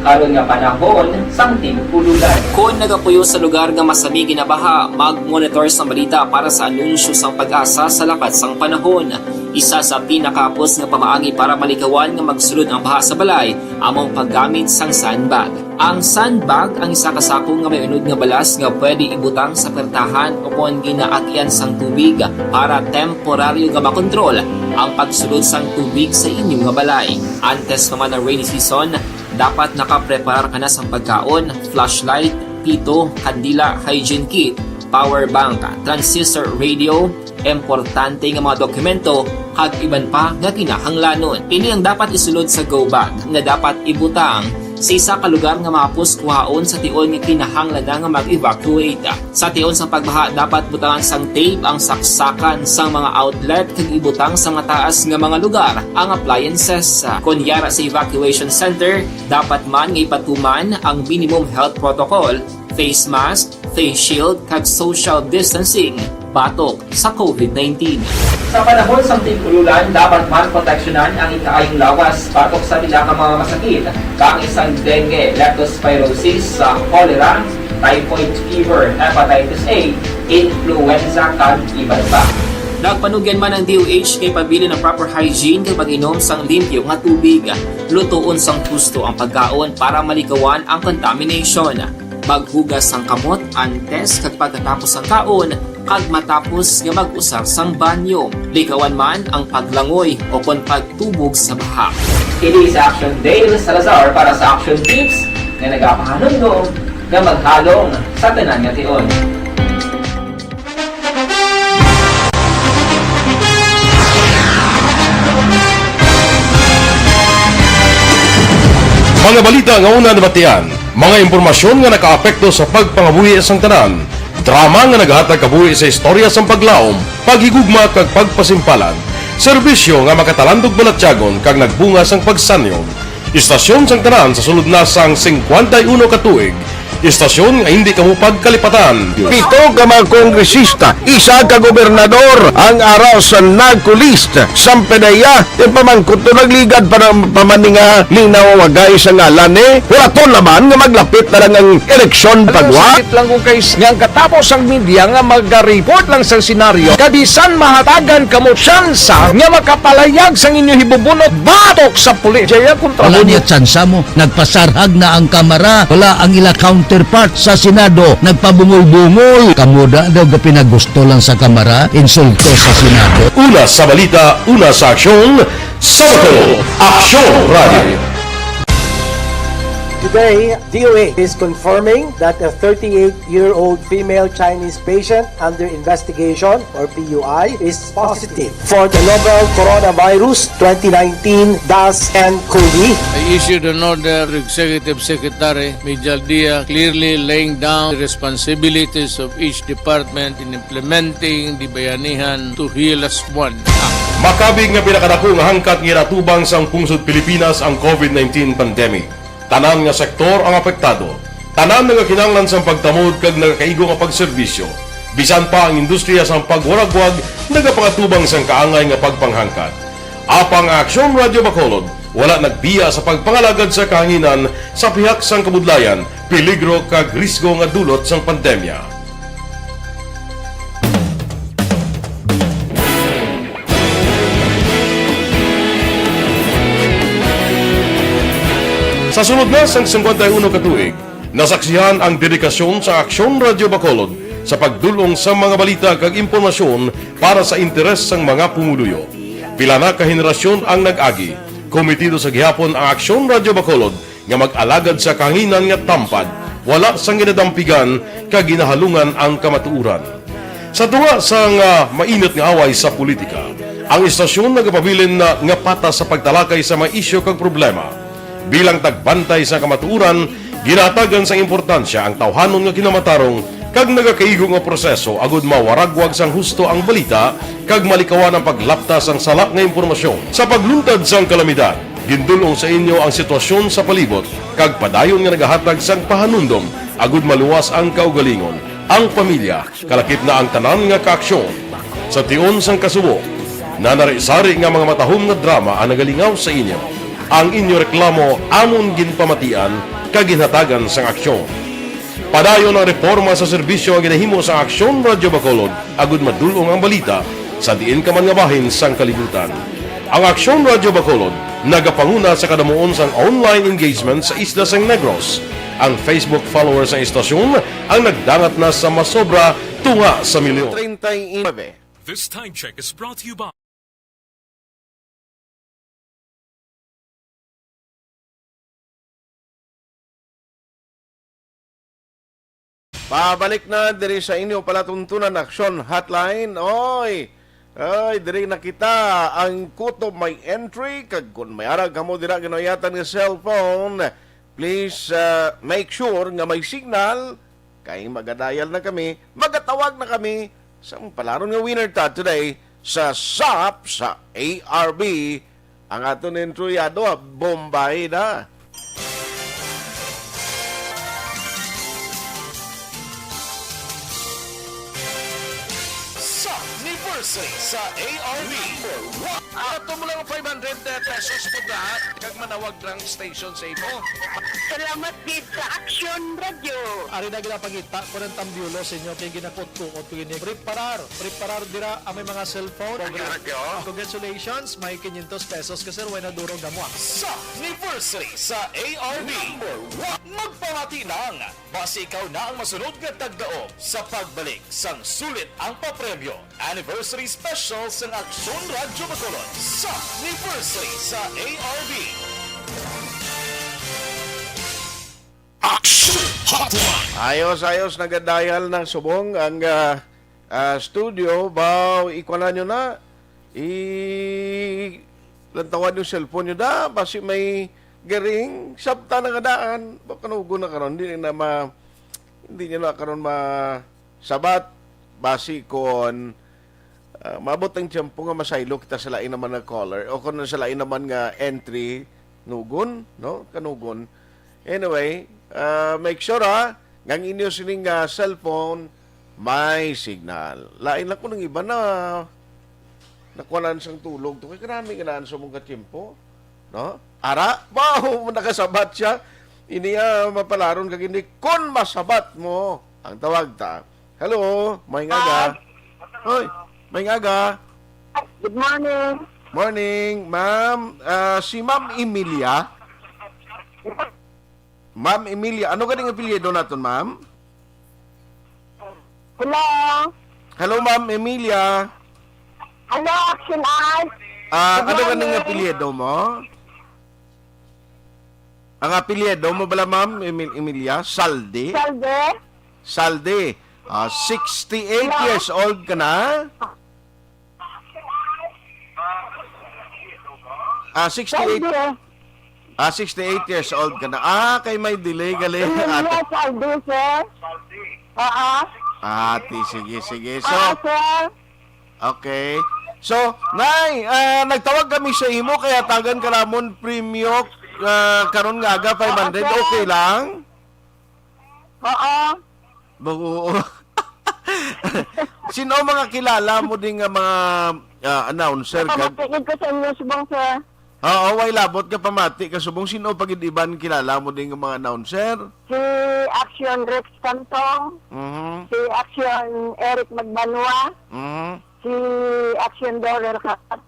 karon nga panahon sang tig-ululan. Kung nagapuyo sa lugar nga masabi ginabaha, mag-monitor sa balita para sa anunsyo sang pag-asa sa lakat sang panahon. Isa sa pinakapos nga pamaagi para malikawan nga magsulod ang baha sa balay among paggamit sang sandbag. Ang sandbag ang isa kasako nga may unod nga balas nga pwede ibutang sa pertahan upon ginaagyan sang tubig para temporaryo nga makontrol ang pagsulod sang tubig sa inyong nga balay. Antes naman ng rainy season, dapat nakapreparar ka na sa pagkaon, flashlight, pito, kandila, hygiene kit, power bank, transistor radio, importante nga mga dokumento, kag iban pa nga kinahanglanon. Ini ang dapat isulod sa go bag nga dapat ibutang sa isa ka lugar nga mapus kuhaon sa tion nga kinahanglan nga mag-evacuate. Sa tion sa pagbaha dapat butangan sang tape ang saksakan sang mga outlet kag ibutang sa mataas nga mga lugar ang appliances. Kunyara sa evacuation center, dapat man nga ipatuman ang minimum health protocol, face mask, face shield kag social distancing batok sa COVID-19. Sa panahon sa tig-ululan, dapat man proteksyonan ang ikaayong lawas batok sa nila ka mga masakit, kang isang dengue, leptospirosis, cholera, typhoid fever, hepatitis A, influenza, kag iban pa. Nagpanugyan man ang DOH kay pabili ng proper hygiene kay pag-inom sang limpyo nga tubig, lutuon sang husto ang pagkaon para malikawan ang contamination. Maghugas sang kamot antes kag pagkatapos ang kaon, kag matapos nga mag-usar sang banyo. Likawan man ang paglangoy o kon pagtubog sa baha. Kini sa Action Dale Salazar para sa Action Tips nga nagapahanong nga maghalong sa tanan nga tion.
Mga balita nga una nabatian, mga impormasyon nga nakaapekto sa pagpangabuhi sang tanan, drama nga naghatag kabuhi sa istorya sang paglaom, paghigugma kag pagpasimpalan, serbisyo nga makatalandog balatyagon kag nagbunga sang pagsanyon, istasyon sang tanan sa sulod na sang 51 ka tuig, istasyon nga hindi kamupag kalipatan.
7 ka mga kongresista, 1 ka gobernador ang araw sa nagkulist sa pedaya yung pamangkot to nagligad para pamaninga linaw wagay sa ngalan wala to naman nga maglapit na lang ang eleksyon pagwa lang kung kays nga katapos ang media nga mag-report lang sa senaryo kabisan mahatagan kamo tsansa nga makapalayag sa inyo hibubunot batok sa pulis jaya kontra
wala niya tsansa mo nagpasarhag na ang kamera wala ang ila counterpart sa Senado nagpabungol-bungol kamuda daw ga pinagusto lang sa kamera insulto sa Senado.
Una sa balita, una sa aksyon, Sabado, Aksyon Radio.
Today, DOH is confirming that a 38-year-old female Chinese patient under investigation, or PUI, is positive for the novel coronavirus 2019-nCoV.
I issued an order to Executive Secretary Major Dia clearly laying down the responsibilities of each department in implementing the Bayanihan to Heal as One Act.
Makabig nga pinakadako nga hangkat nga natubang sang pungsod Pilipinas ang COVID-19 pandemic. Tanan nga sektor ang apektado. Tanan nga kinahanglan sang pagtamod kag nagakaigo nga pagserbisyo. Bisan pa ang industriya sang pagwaragwag nagapangatubang sang kaangay nga pagpanghangkat. Apang Aksyon Radio Bacolod wala nagbiya sa pagpangalagad sa kahanginan sa pihak sang kabudlayan, peligro kag risgo nga dulot sang pandemya. Sa sunod na sang 51 ka tuig, nasaksihan ang dedikasyon sa Aksyon Radio Bacolod sa pagdulong sa mga balita kag impormasyon para sa interes sang mga pumuluyo. Pila na ka henerasyon ang nag-agi, komitido sa gihapon ang Aksyon Radio Bacolod nga mag-alagad sa kahanginan nga tampad, wala sang ginadampigan kag ginahalungan ang kamatuuran. Sa duwa sang mainit nga away sa politika, ang istasyon nagapabilin na nga patas sa pagtalakay sa mga isyu kag problema. Bilang tagbantay sa kamatuuran, ginatagan sa importansya ang tawhanon nga kinamatarong kag nagakaigo nga proseso agud mawaragwag sang husto ang balita kag malikawan ang paglaptas ang sala nga impormasyon. Sa pagluntad sang kalamidad, gindulong sa inyo ang sitwasyon sa palibot kag padayon nga nagahatag sang pahanundom agud maluwas ang kaugalingon, ang pamilya, kalakip na ang tanan nga kaaksyon. Sa tion sang kasubo, nanari-sari nga mga matahom nga drama ang nagalingaw sa inyo. Ang inyo reklamo amon ginpamatian kaginhatagan sang aksyon. Padayon ang reforma sa serbisyo ang ginahimo sa Aksyon Radio Bacolod agud madulong ang balita sa diin ka man nga bahin sang kalibutan. Ang Aksyon Radio Bacolod nagapanguna sa kadamuon sang online engagement sa isla sang Negros. Ang Facebook followers sa istasyon ang nagdangat na sa masobra tunga sa milyon.
39.
This time check is brought to you by
Pabalik na diri sa inyo palatuntunan Aksyon Hotline. Oy, diri nakita ang kutob may entry kag kun may arag kamo dira ginoyatan nga cellphone. Please make sure nga may signal kay magadayal na kami, magatawag na kami sa palaron nga winner ta today sa SAP sa ARB. Ang aton entryado Bombay na.
sa ARB.
Ato mo lang 500 pesos po lahat kag manawag lang station sa imo.
Salamat gid sa Aksyon Radio.
Ari na ginapangita ko ng tambyulo sa inyo kay ginakot-kukot ko yun. Preparar dira ang may mga cellphone. Congratulations, may 500 pesos kasi wala na durog na mo.
Sa anniversary sa ARB, magpamati ng base ikaw na ang masunod nga tagdaog sa pagbalik sang sulit ang papremyo. Anniversary special sang Aksyon Radyo Bacolod sa anniversary sa ARB. Aksyon Hotline!
Ayos, nagadayal ng subong ang studio. Baw, ikuanan nyo na. Lantawan yung cellphone nyo da. Basi may garing. Sabta na kadaan. Bakanugo na karon. Hindi nyo na karon masabat. Basi kon mabot ang tiyempo nga masaylo kita sa lain naman na caller. O kung sa lain naman nga entry, nugon, no? Kanugon. Anyway, make sure ngang inyo sining cellphone may signal. Lain lang ko ng iba na nakuhanan sang tulog. Kaya karami ganaan sa mong katimpo. No? Ara, wow, nakasabat siya. Iniya mapalaron kag hindi kun masabat mo. Ang tawag ta. Hello, may ngaga. Hoy, may ngaga.
Good morning.
Morning, ma'am. Si Ma'am Emilia. Ma'am Emilia, ano ganing apelyido naton, ma'am?
Hello.
Hello, Ma'am Emilia.
Hello, Action Art.
Ano ganing apelyido mo? Ang apelyido mo bala, Ma'am Emilia? Salde? Salde. 68 years old ka na? 68. 68 years old ka na. Kay may delay gali.
Yes, Salde, sir. Oo.
Sige. So, okay. So, Nay, nagtawag kami sa imo kaya tagan ka namon premium karon nga aga 500. Okay lang?
Oo.
Sino mga kilala mo din nga mga announcer?
Pamatigid ko sa inyo, subong, sir.
Oo, way labot ka pamati. Kasubong sino pag-iban kilala mo din nga mga announcer?
Si Aksyon Rex Cantong. Si Aksyon Eric Magbanua. Si Aksyon Dorer Kat.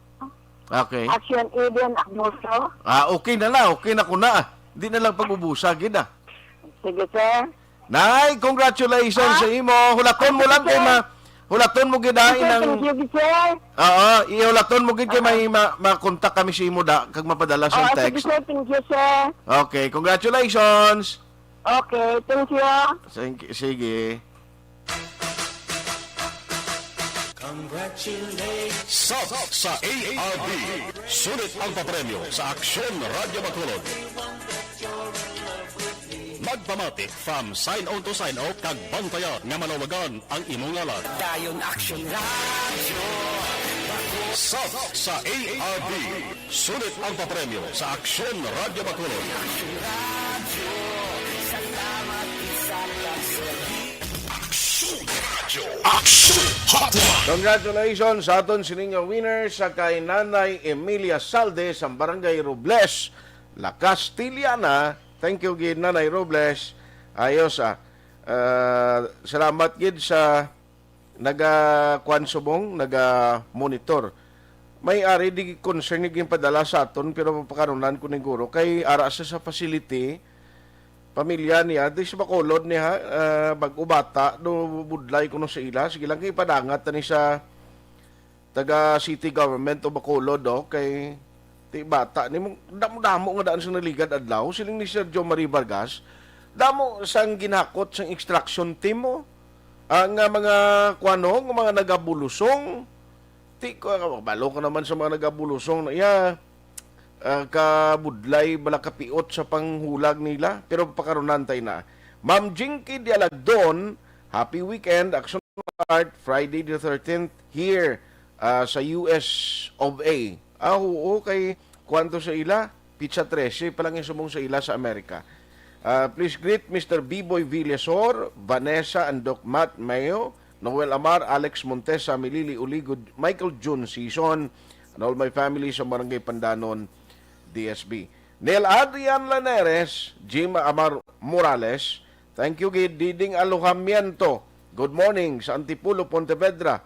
Okay.
Aksyon Eden Agnoso.
Okay na lang. Okay na ko na. Hindi na lang pag-ubusa, gina.
Sige, sir.
Nay, congratulations sa imo. Hulaton mo lang kay hulaton mo gidain ng ihulaton mo gid kay may makontak kami sa imo da kag mapadala sa text.
Sige, thank you, sir.
Okay, congratulations.
Okay, thank you.
Sige.
Sa ARB, sulit ang papremyo sa Aksyon Radyo Bacolod. Magpamatik from sign-on to sign-out kag bantayan nga manawagan ang imong ngalan.
Dayon Aksyon Radio.
Sa ARB, sulit ang papremyo sa Aksyon Radyo Bacolod.
Aksyon Radio. Salamat sa pagsabi.
Aksyon Radio. Aksyon Hotline.
Congratulations sa aton sininyo winners sa kay Nanay Emilia Salde sa Barangay Robles, La Castillana. Thank you gid Nanay Robles. Ayos salamat gid sa naga-kwansubong, naga-monitor. May ari di concern gid padala sa aton pero pagkaronan ko ni guro kay ara sa facility pamilya niya di sa Bacolod niya bag-ubata do budlay kuno sa ila sige lang kay padangat ni sa taga city government o Bacolod kay ti bata ni damo nga daan sa naligad adlaw siling ni Sergio Marie Vargas damo sang ginakot sang extraction team mo ang mga kuano ng mga nagabulusong ti ko balo ko naman sa mga nagabulusong na kabudlay bala kapiot sa panghulag nila pero pakarunan tay na Ma'am Jinky Dialagdon, happy weekend. Action Art Friday the 13th here sa US of A. Oo, kay kwanto sa ila? Pizza 13, palang yung sumong sa ila sa Amerika. Please greet Mr. B-Boy Villasor, Vanessa and Doc Matt Mayo, Noel Amar, Alex Montesa, Milili Uligo, Michael June Season, and all my family sa Barangay Pandanon, DSB. Neil Adrian Laneres, Jim Amar Morales, thank you gid Diding Alojamiento. Good morning sa Antipulo, Pontevedra.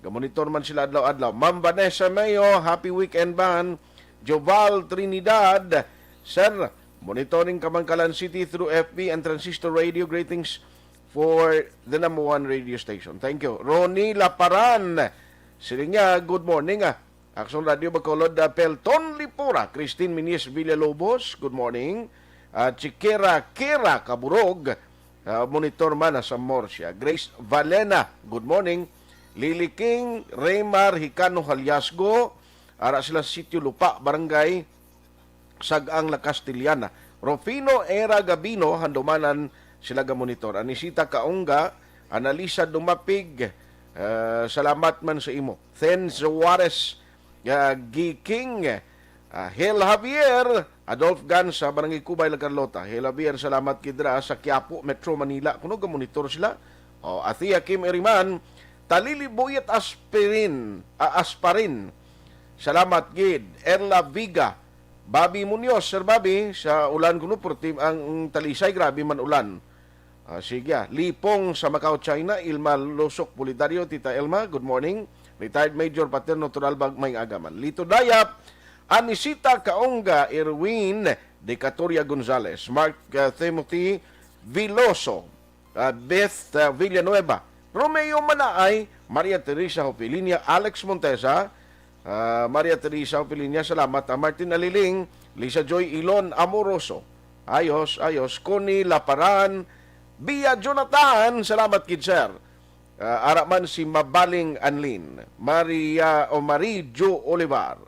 Gamonitor man sila adlaw-adlaw. Ma'am Vanessa Mayo, happy weekend ban. Joval Trinidad, Sir, monitoring Kamangkalan City through FB and Transistor Radio. Greetings for the number 1 radio station. Thank you. Ronnie Laparan, sila good morning. Aksyon Radio Bacolod, Pelton Lipura, Christine Minies Villalobos, good morning. Chikera Kera Kaburog, monitor man sa Morsia. Grace Valena, good morning. Lily King, Raymar Hicano Halyasgo, ara sila Sitio Lupa, Barangay Sagang La Castillana. Rufino Era Gabino, handumanan sila ga monitor. Anisita Kaunga, Analisa Dumapig, salamat man sa imo. Then Juarez, Giking, Hel Javier, Adolf Gansa, Barangay Cubay, La Carlota. Hel Javier, salamat kidra sa Quiapo, Metro Manila. Kuno ga monitor sila. Athea Kim Eriman, Talili Buyet Asparin. Salamat gid. Erla Viga, Bobby Munoz, Sir Bobby, sa ulan kuno portim ang Talisay, grabe man ulan. Sige, Lipong sa Macau, China, Ilma Losok Politario, Tita Elma, good morning. Retired Major Paterno Turalbag, May Agaman. Lito Dayap, Anisita Kaonga, Erwin de Catoria Gonzales, Mark Timothy Viloso, Beth Villanueva, Romeo Manaay, Maria Teresa Hopilinia, Alex Montesa, Maria Teresa Hopilinia, salamat. Martin Aliling, Lisa Joy Ilon Amoroso, ayos, Connie Laparan, Bia Jonathan, salamat kid sir. Araman si Mabaling Anlin, Marie Jo Olivar,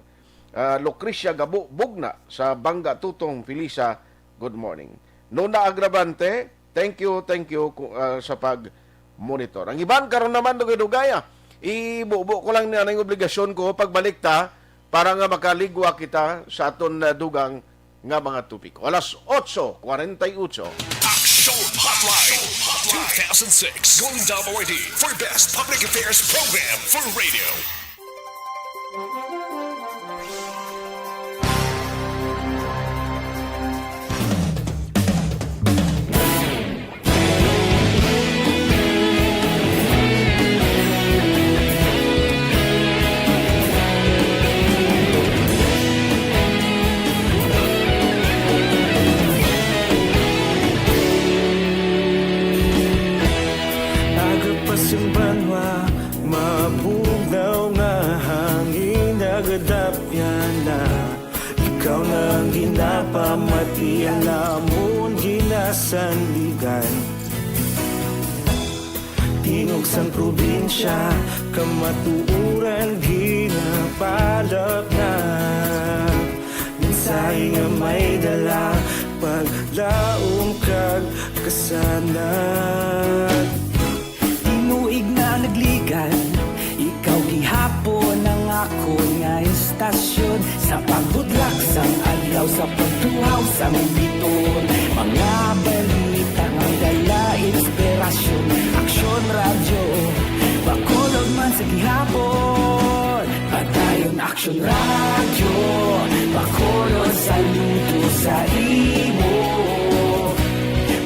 Lucrecia Gabo Bugna sa Bangga Tutong Pilisa, good morning. Nona Agravante, thank you sa pag-monitor. Ang iban karon naman dugay-dugaya, ibubo ko lang na ng obligasyon ko pagbalik ta para nga makaligwa kita sa aton dugang nga mga tupiko. Alas 8:48.
Aksyon Hotline 2006 going WRD for Best Public Affairs Program for Radio.
Ikaw na ginapamati, alamon ginasandigan. Tinog sang probinsya, kamatuuran ginapalap na. Mensahe nga may dala, paglaong kag kasanat. Tinuig na nagligan, ikaw gihapon ang ako nga istasyon. Sa pagbudlak sang adlaw, sa pagtuhaw sang biton. Mga balita nga dala inspirasyon. Aksyon radyo, Bacolod man sa gihapon. Padayon Aksyon radyo, Bacolod saludo sa imo.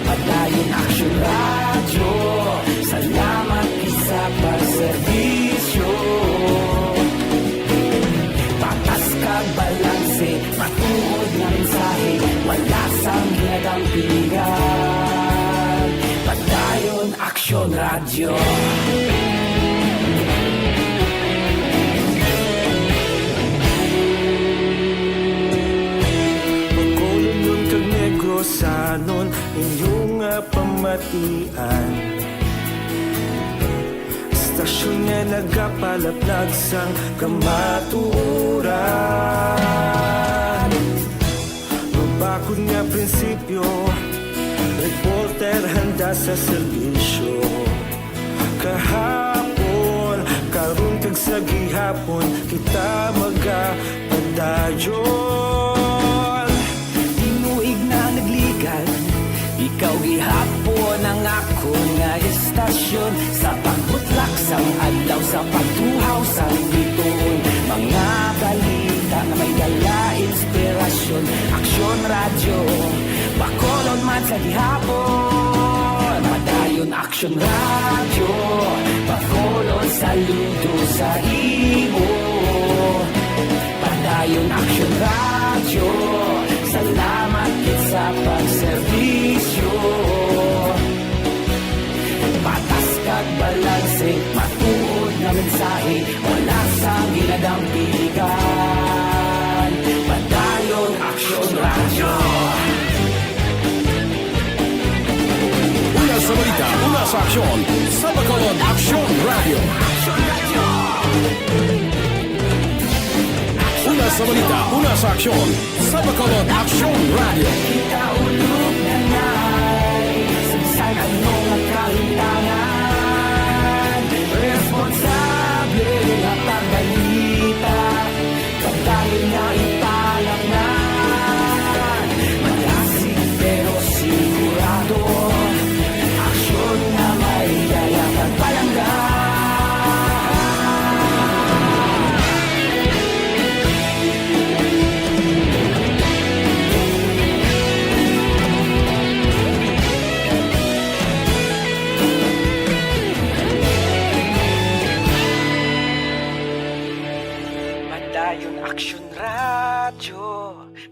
Padayon Aksyon radyo, salamat isa pagserbisyo. Patas kag balanse, matuod ng mensahe, wala sang ginadampingan. Padayon Aksyon radyo. Bacolod nun kag Negrosanon, inyong pamatian. Stasyon nga nagapalaplag sang kamaturan. Mabakod nga prinsipyo, reporter handa sa serbisyo. Kahapon, karon kag sa gihapon, kita magapadayon. Tinuig na nagligan, ikaw gihapon ang ako nga istasyon. Sa pagbutlak sang adlaw, sa pagtuhaw sang biton. Mga balita na may dala inspirasyon. istasyon, Aksyon Radyo, Bacolod man sa gihapon. Padayon Aksyon Radyo, Bacolod saludo sa imo. Padayon Aksyon Radyo, salamat kit sa pagserbisyo. Patas kag balanse, matuod na mensahe, wala sa ginadampigan. Padayon Aksyon Radyo.
Una sa balita, una sa aksyon, sa Bacolod Aksyon Radio. Una sa balita, una sa aksyon, sa Bacolod Aksyon Radio.
Ikaulog na na'y sansan anong nagkahintangan. Responsable na pagbalita, pagdahil na ipalaknan. Malasig pero sigurado, aksyon na may dayak at palanggan. Padayon Aksyon Radyo,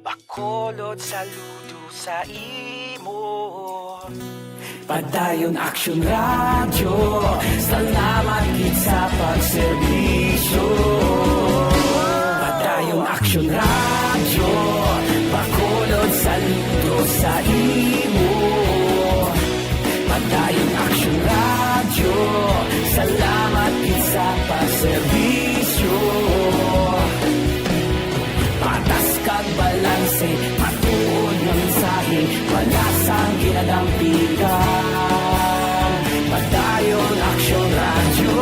Bacolod saludo sa imo. Padayon Aksyon Radyo, salamat kit sa pagserbisyo. Padayon Aksyon Radyo, Bacolod saludo sa imo. Padayon Aksyon Radyo, salamat kit sa pagserbisyo. Patas kag balanse, matuod na mensahe, wala sang ginadampigan. Padayon Aksyon Radyo.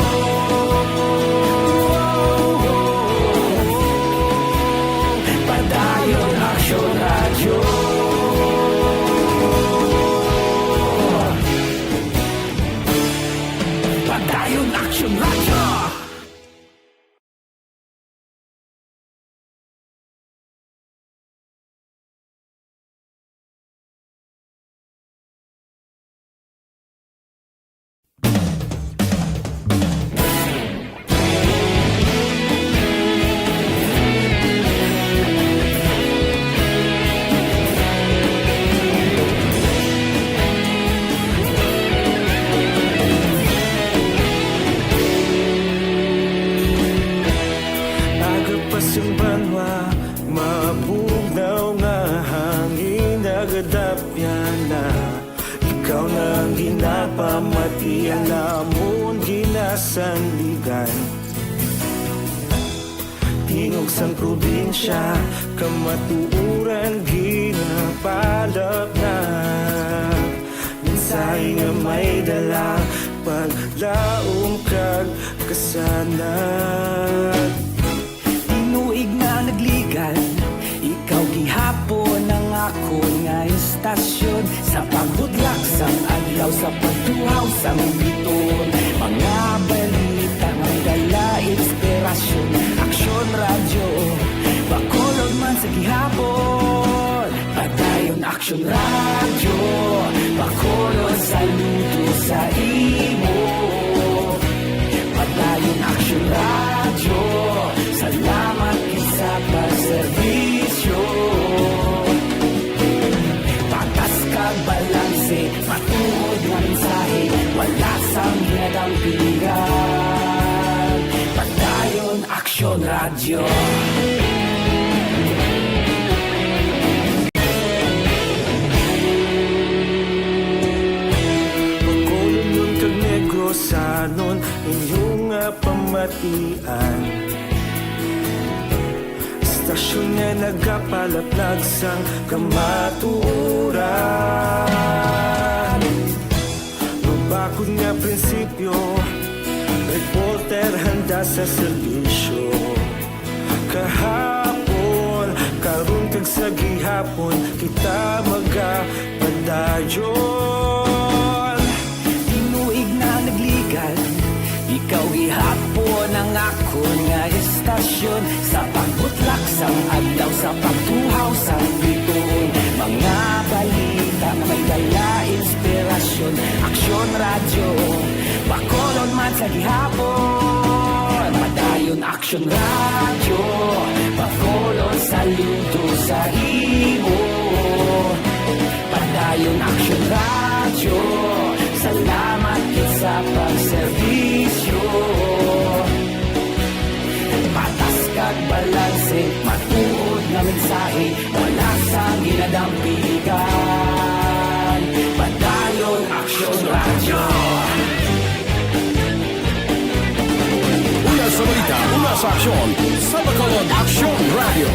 Padayon Aksyon Radyo. Padayon Aksyon Radyo. Agapasang banwa, mabugnaw nga hangin nagadapyan na. Ikaw nang ginapamatian namon ginasanligan. Tingog sang probinsya, kamatuuran ginapalap na. Mensahe nga may dala, paglaom kag kasanat. Tinuig na nagligan, ikaw gihapon ang ako nga istasyon. Sa pagbudlak sang adlaw, sa pagtuhaw sang biton. Mga balita may dala inspirasyon. Aksyon Radyo, Bacolod man sa gihapon. Padayon Aksyon Radyo, Bacolod saludo sa imo. Padayon Aksyon Radyo, salamat sa pagserbisyo. Patas kag balanse, matuod nga mensahe, wala sang ginadampigan. Padayon Aksyon Radyo. Bacolod nun kag Negrosanon, inyong pamatian. Istasyon nga nagapalaplag sang kamatuuran. Mabakod nga prinsipyo, reporter handa sa serbisyo. Kahapon, karon kag sa gihapon, kita magapadayon. Tinuig na nagligan, ikaw gihapon ang ako nga istasyon. Sa pagbutlak sang adlaw, sa pagtuhaw sa radyo Bacolod man sa gihapon Padayon Aksyon radyo Bacolod saludo sa imo Padayon Aksyon radyo Salamat kit sa pagserbisyo Patas kag balanse Matuod na mensahe Wala sa ginadampigan Padayon Aksyon radyo
Una sa balita, una sa aksyon. Sa Bacolod Aksyon Radio.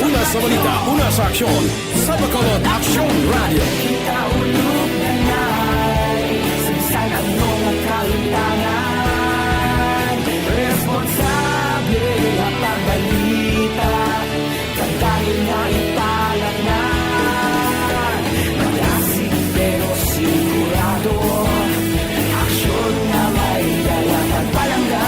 Una sa balita, una sa aksyon. Sa Bacolod Aksyon Radio.
Kaulog na na'y Sinsan ang mga kalintangan Responsable ang pagbalita Kagdahil na italag na Malasig pero sigurado Aksyon na may dala pagpalangga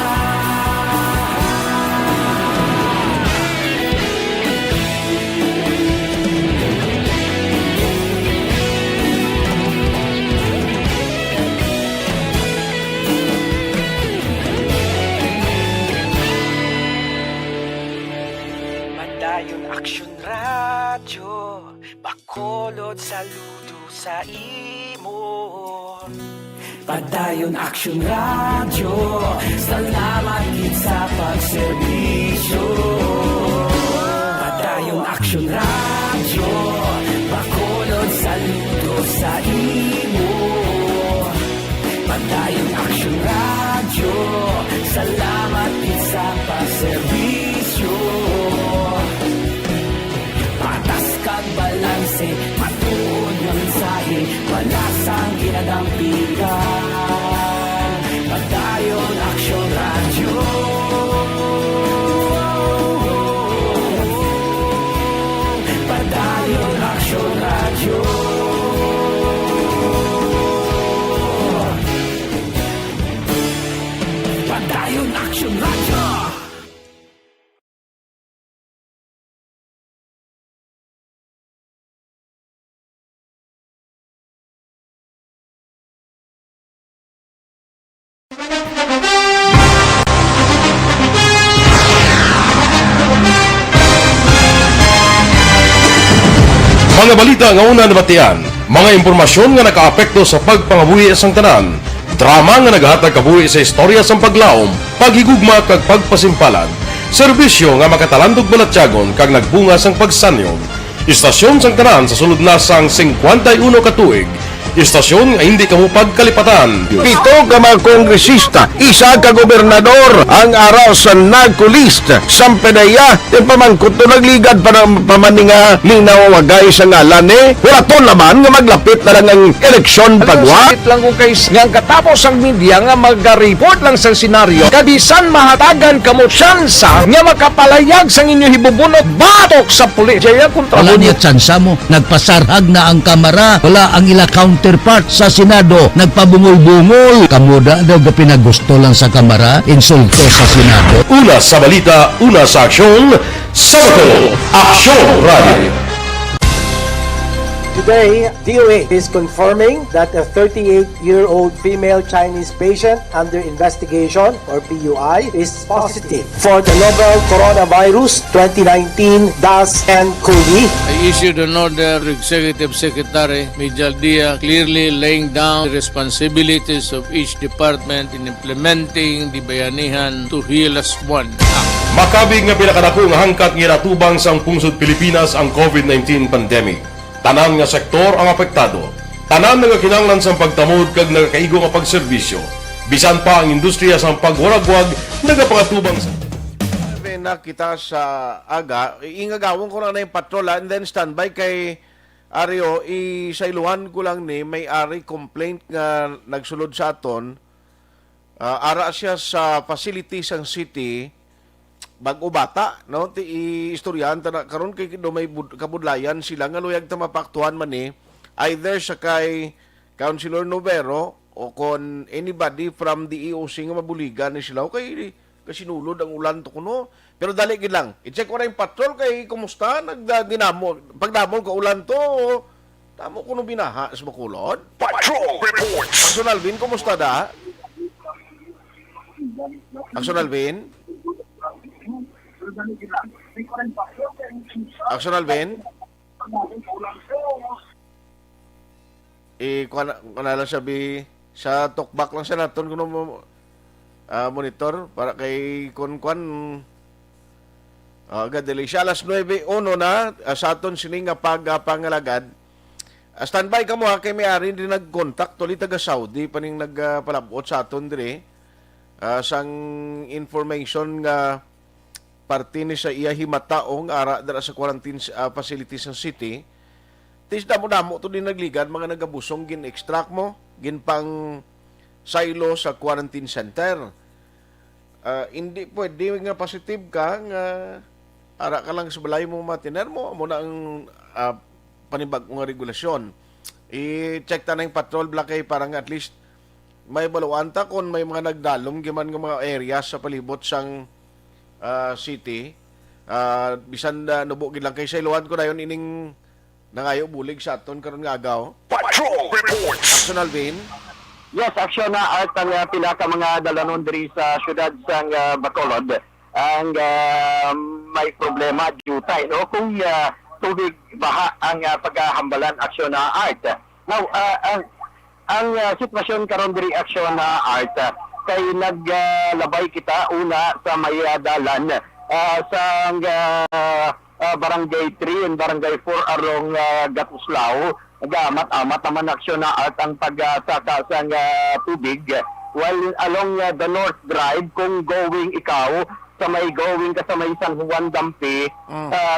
Padayon Aksyon radyo Bacolod saludo sa imo Padayon Aksyon radyo Salamat kit sa pagserbisyo Padayon Aksyon radyo Bacolod saludo sa imo Padayon Aksyon radyo Salamat kit sa pagserbisyo Patas kag balanse Matuod na mensahe Wala sang ginadampigan Padayon Aksyon radyo Padayon Aksyon radyo Padayon Aksyon radyo
Mga balita nga una nabatian, mga impormasyon nga nakaapekto sa pagpangabuhi sang tanan, drama nga naghatag kabuhi sa istorya sang paglaom, paghigugma kag pagpasimpalan, serbisyo nga makatalandog balatyagon kag nagbunga sang pagsanyog, istasyon sang tanan sa sulod na sang 51 ka tuig, istasyon nga hindi kamupag kalipatan.
Pito ka mga kongresista, isa ka gobernador ang araw sa nagkulist sa pedaya yung pamangkot to nagligad para pamaninga linaw wagay sa ngalan wala to naman nga maglapit na lang ang eleksyon pagwa lang kung kays nga katapos ang media nga mag-report lang sa senaryo kabisan mahatagan kamo tsansa nga makapalayag sa inyo hibubunot batok sa pulis jaya kontra
Wala niya tsansa mo. Nagpasarhag na ang kamara. Wala ang ila counterpart sa Senado. Nagpabungol-bungol. Kamuda daw ga pinagusto lang sa kamara. Insulto sa Senado.
Una sa balita, una sa aksyon, sa Bacolod Aksyon Radio.
Today, DOA is confirming that a 38-year-old female Chinese patient under investigation, or PUI, is positive for the novel coronavirus 2019-nCoV.
I issued an order to Executive Secretary Major Dia clearly laying down the responsibilities of each department in implementing the Bayanihan to Heal as One Act.
Makabig nga pinakadako nga hangkat nga natubang sang pungsod Pilipinas ang COVID-19 pandemic. Tanan nga sektor ang apektado. Tanan nga kinahanglan sang pagtamod kag nagakaigo nga pagserbisyo. Bisan pa ang industriya sang pagwaragwag nagapangatubang sa
na kita sa aga, ingagawon ko na yung patrola and then standby kay Ario, isailuhan ko lang ni may ari complaint nga nagsulod sa aton. Ara siya sa facilities ang city bag-o bata, no? Ti istoryahan ta karon kay do may kabudlayan sila nga luyag ta mapaktuhan man either sa kay Councilor Novero o kon anybody from the EOC nga mabuligan ni sila kay kasinulod ang ulan to kuno. Pero dali gid lang. I-check ko na yung patrol kay kumusta nagdinamo. Pagdamol ko ulan to Tamo ko nung binaha sa Bacolod.
Patrol reports.
Aksyon Alvin, kumusta da? Aksyon Alvin? Aksyon Alvin? Kung lang sabi, sa talkback lang siya natin kung monitor para kay Kunkwan. Gadali siya, alas 9:01 na sa aton sining pangalagad. Standby ka mo ha, kay may-ari din nag-contact tuloy taga Saudi paning nagpalabot sa aton dire. Sang information nga parte ni sa iya himataong ara dara sa quarantine facilities ng city. Tis damo-damo to din nagligad mga nagabusong gin-extract mo, ginpang silo sa quarantine center. Hindi pwede nga positive ka nga ara ka lang sa balay mo matiner mo na ang panibag nga regulasyon. I-check ta na yung patrol blockade para nga at least may baluan ta kung may mga nagdalom giman nga mga areas sa palibot sang city. Bisan nubo gid lang kay sa iluhan ko dayon ining nangayo bulig sa aton karon nga agaw.
Patrol reports.
Aksyon Alvin.
Yes, aksyon na art ang pila ka mga dalanon diri sa syudad sang Bacolod. Ang may problema jutay no kung tubig baha ang paghahambalan aksyon na art. Now, ang sitwasyon karon diri aksyon na art kay naglabay kita una sa may dalan sa Barangay 3 and Barangay 4 arong Gatuslao. Amat naman aksyon na art ang pagsaka sa tubig while along the North Drive kung going ikaw sa may going ka sa may San Juan Dampi,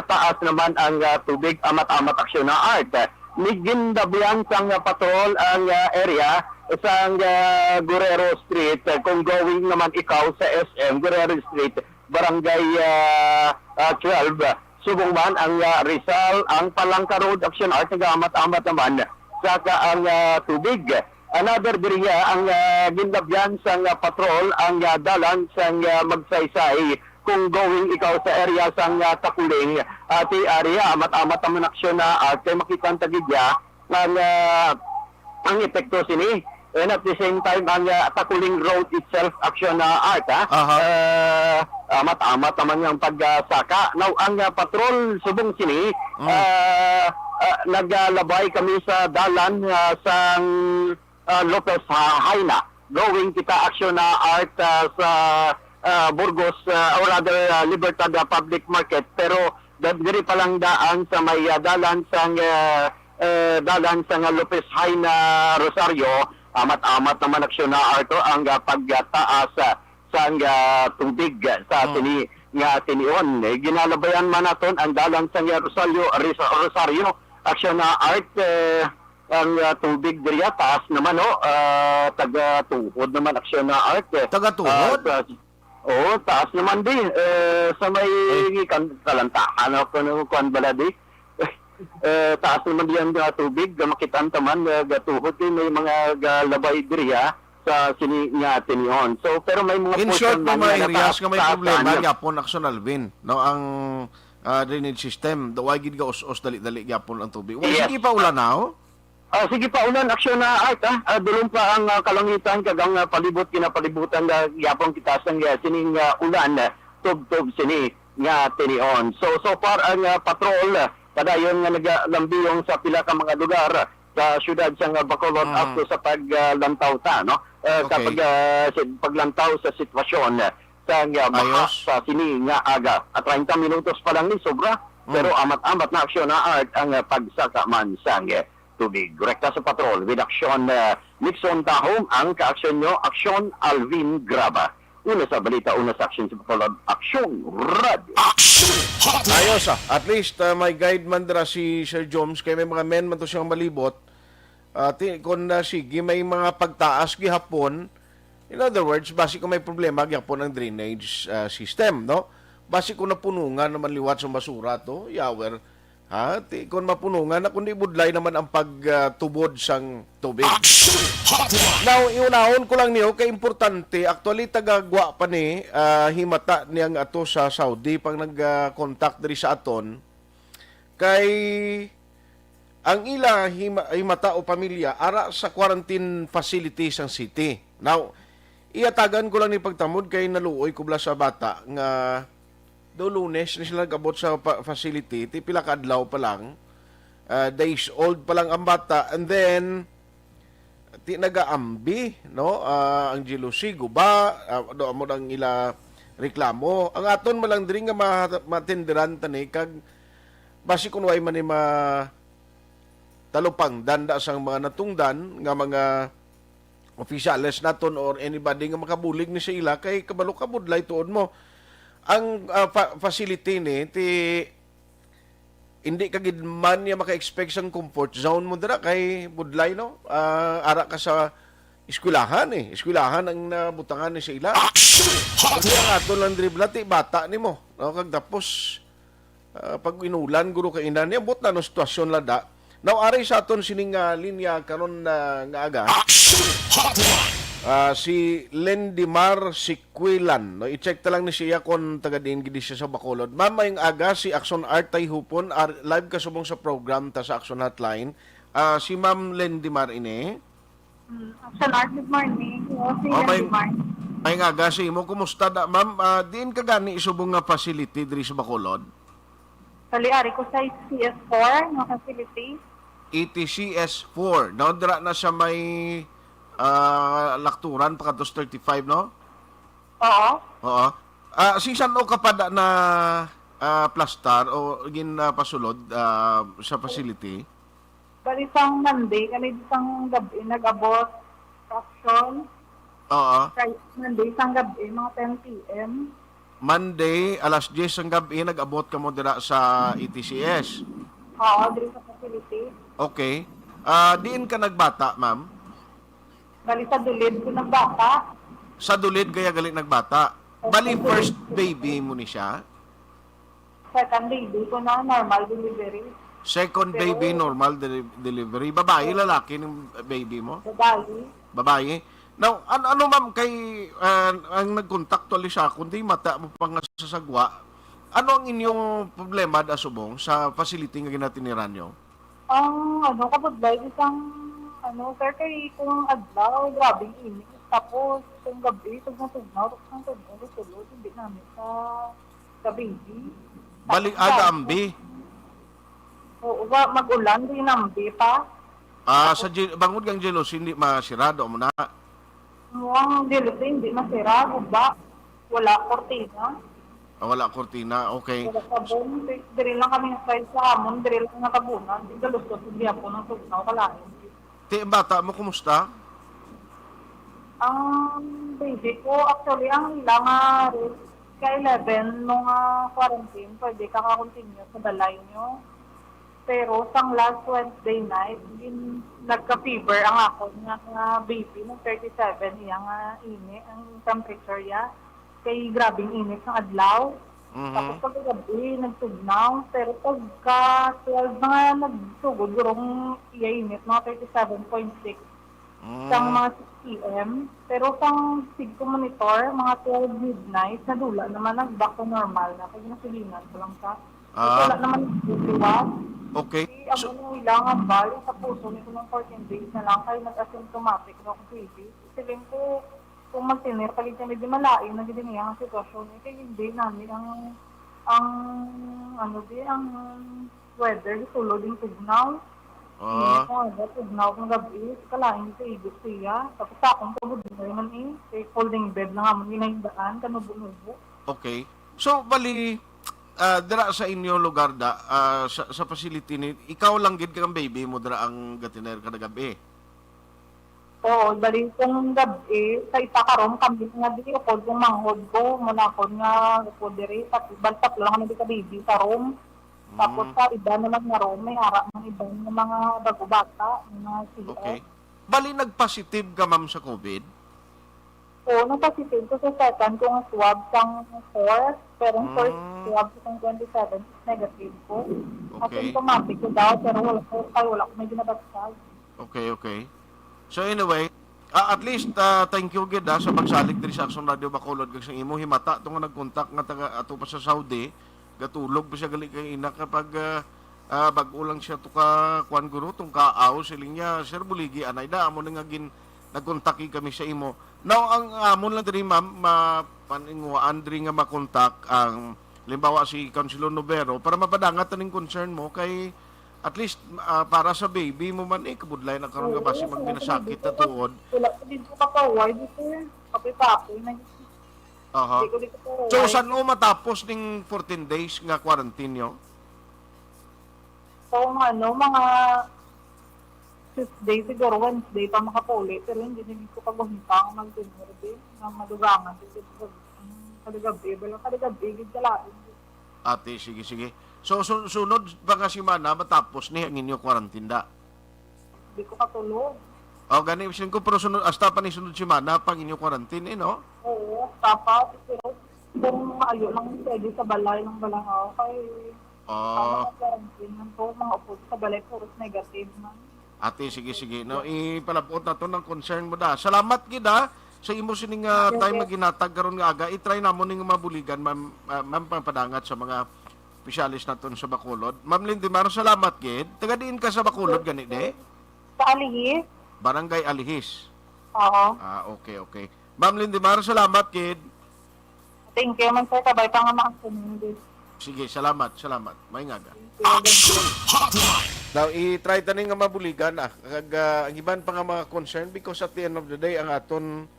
taas naman ang tubig, amat aksyon na art. Nigindabihan sang patrol ang area sa Guerrero Street kung going naman ikaw sa SM Guerrero Street, Barangay 12. Subong man ang Rizal, ang Palangka Road aksyon art, amat naman saka ang tubig. Another diriya ang gindabyan sang patrol ang dalan sang magsaysay kung going ikaw sa area sang Takuling ti area amat naman aksyon na art kay makita tagidya ang epekto sini and at the same time ang Takuling Road itself aksyon na art amat naman yung pagsaka. Now ang patrol subong sini naglabay kami sa dalan sang Lopez Haina. Going kita aksyon na art sa Burgos or rather Libertad Public Market pero diri pa lang daan sa may dalan sang Lopez Haina Rosario amat naman aksyon na art ang pagtaas sa tubig sa tinion. Ginalabayan man naton ang dalan sang Rosario aksyon na art ang tubig diriya taas naman taga-tuhod naman aksyon na art.
Taga-tuhod?
Taas naman din sa may kalantahan kuan baladi. Taas naman diyan tubig makitaan taman tuhod may mga labay diriya sa tinion. So pero may mga
in short
man
mga areas nga may problema gyapon aksyon Alvin no ang drainage system daw gid ga os dali gyapon ang tubig. Yes. Sige pa ulan now.
Sige pa ulan aksyon na art dulong pa ang kalangitan kagang palibot kinapalibutan gyapon kita sang sining ulan tub sini nga tinion. So far ang patrol padayon nga naglambiyong sa pila ka mga lugar sa syudad sang Bacolod up to sa paglantaw ta no kapag paglantaw sa sitwasyon sa baha sa sini nga aga at 30 minutos pa lang ni sobra pero amat na aksyon na art ang pagsaka man sang tubig. Rekta sa patrol with aksyon Nixon Tahong ang kaaksyon nyo aksyon Alvin Graba. Una sa balita, una sa aksyon sa Bacolod, Aksyon Radio.
Ayos at least may guide man dira si Sir Jones kay may mga men man to siyang malibot. Kung sige may mga pagtaas gihapon, in other words, basi kung may problema gihapon ang drainage system, no? Basi kung napunungan naman liwat sa basura to, yawer. Kung mapunungan na kundi budlay naman ang pagtubod sang tubig. Now, iunahon ko lang niyo kay importante, actually tagagwa pa ni himata niyang ato sa Saudi pang nag-contact diri sa aton kay ang ila himata o pamilya ara sa quarantine facilities ang city. Now, iatagan ko lang ni pagtamod kay naluoy kubla sa bata nga do Lunes na sila nag-abot sa facility, ti pila ka adlaw pa lang, days old pa lang ang bata, and then ti nagaambi, no? Ang jealousy guba, do amo ang ila reklamo. Ang aton malang diri nga matindiran tani kag basi kun way man ni talupang danda sang mga natungdan nga mga opisyales naton or anybody nga makabulig ni sa ila kay kabalo ka budlay tuod mo ang facility ni ti hindi ka gid man niya maka-expect sang comfort zone mo dira kay budlay no ara ka sa eskwelahan ang nabutangan ni sa ila kasi ang aton lang dribla ti bata nimo no kag tapos pag inulan guro ka ina niya but na no sitwasyon lada. Now, aray sa aton sining linya karon nga aga. Si Lendimar Sikwilan. No, i-check ta lang ni siya kung taga-din gidi siya sa Bacolod. Ma'am, mayong aga si Aksyon Tayhopon, live kasubong sa program ta sa Aksyon Hotline. Si Ma'am Lendimar ini.
Aksyon good morning. Si Lendimar.
Mayong aga si imo. Kumusta da, ma'am? Diin ka gani isubong nga facility diri sa Bacolod?
Kaliari ko sa CS4 na facility.
ETCS4. No, dira na siya may lakturan pa kadtos 35, no? Oo. Sisan o kapada na plastar o gin pasulod sa facility?
Bali sang Monday, kami isang gabi nag-abot sa Aksyon.
Oo.
Monday isang gabi, mga 10 p.m.
Monday, alas 10 ng gabi, nag-abot ka mo dira sa ETCS?
Oo, diri sa facility.
Okay. Diin ka nagbata, ma'am?
Bali sa dulid ko ng bata.
Sa dulid kaya galing nagbata? Bali first baby mo ni siya?
Second baby ko na normal delivery.
Second baby, normal delivery. Babae, lalaki ng baby mo? Babae. Now, ano ma'am, kay ang nagkontakto ali siya, kundi mata mo pang sasagwa, ano ang inyong problema da subong sa facility nga ginatiniran nyo?
Kabudlay, sir, kay kung adlaw, grabing init. Tapos, kung gabi, tugnaw, tulog, hindi namin sa baby.
Balik aga ambi?
Oo, mag-ulan, di nambi pa.
Sa bangod kang jealousy, hindi masirado mo na?
Ang jealousy, hindi masira, ba? Wala kortina.
Wala kortina, okay.
Wala sabon, diri lang kami sa hamon, diri lang nakabunan. Di galustos, hindi ako ng tugnaw, kalahin.
Ang bata mo, kumusta?
Ang baby ko, actually, ang ilang ka-11 nung quarantine, pwede ka-continue sa balay nyo. Pero sang last Wednesday night, nagka-fever ang ako nga baby ng 37, yung init, ang temperature ya. Kay grabing init ng adlaw. Tapos pagkagabi, nagtugnaw. Pero pagka 12 mga nagsugod, gurong init, mga 37.6. Sang mga 6 p.m. Pero sang sig ko monitor, mga 12 midnight, nadula naman nag-back to normal na. Kaya nasulinan ko lang sa. Wala naman nagbubuwas.
Okay.
Ako nung ilangan ba, sa puso nito ng 14 days na lang, kayo nag-asymptomatic na akong baby. Siling ko, kung magtinir, palit kami di malain, nagdini ang sitwasyon. Kaya hindi namin ang weather, tulog yung tugnaw. Tugnaw kong gabi, kalahin sa ibig siya. Tapos sa akong pabudin naman kay folding bed na nga mo, hinahindaan, kanubo-nubo.
Okay. So, bali, dira sa inyo lugar sa facility ni, ikaw lang gid kang baby mo dira ang gatiner kada gabi?
Oo, bali kong gabi, sa isa karon kami nga di upod kong manghod ko, muna ko nga upod diri, baltat lang kami di ka baby sa room. Tapos sa iba naman nga room, may harap ng iba ng mga bago-bata, mga CR.
Okay. Bali, nag-positive ka ma'am sa COVID?
Oo, nag-positive ko sa second kong swab sang 4, pero ang first swab kong 27 is negative ko.
Okay.
Asymptomatic ko daw, pero wala ko may ginabagsag.
Okay. So anyway, at least thank you gid sa pagsalig diri sa Aksyon Radio Bacolod kag sa imo himata to nga nagkontak nga taga ato pa sa Saudi, gatulog pa siya gali kay ina kapag Bag-o lang siya to ka kuan guro tong kaaw siling niya sir buligi anay da amo nga gin nagkontaki kami sa imo. Now ang amon lang diri ma'am paninguan diri nga makontak ang limbawa si Councilor Novero para mapadangat taning concern mo kay at least para sa baby mo man kabudlay na karon nga basi magbinasakit na tuod.
Wala ko dito kapaway dito kape-pape na
Aha. So saan mo matapos ning 14 days nga quarantine nyo?
So, mga 5th day siguro, Wednesday pa makapuli. Pero hindi ko pagbuhintang mag-dinner day na madugangan. Kaligabi, walang kaligabi, gidalain.
Ate, sige. So, sunod pa nga simana matapos ni ang inyo quarantine da?
Hindi ko katulog.
O, gani, ko pero sunod, hasta pa ni sunod simana pang inyo quarantine, no?
Oo, dapat. Pero kung maayo lang pwede sa balay ng balangaw, kay mga upo sa balay, puros negative man.
Ate, sige. No, ipalabot na to ng concern mo da. Salamat gida sa imo sining time maginatag karon nga aga. I-try namo ning mabuligan, ma'am pampadangat sa mga specialist naton sa Bacolod. Ma'am Lindimar, salamat gid. Taga diin ka sa Bacolod gani de?
Sa Alihis.
Barangay Alihis.
Oo.
Okay. Ma'am Lindimar, salamat gid.
Thank you man sir, kabay pa nga makasunod.
Sige, salamat. May ngaga. Now, i-try tanin nga mabuligan ang iban pa nga mga concern because at the end of the day, ang aton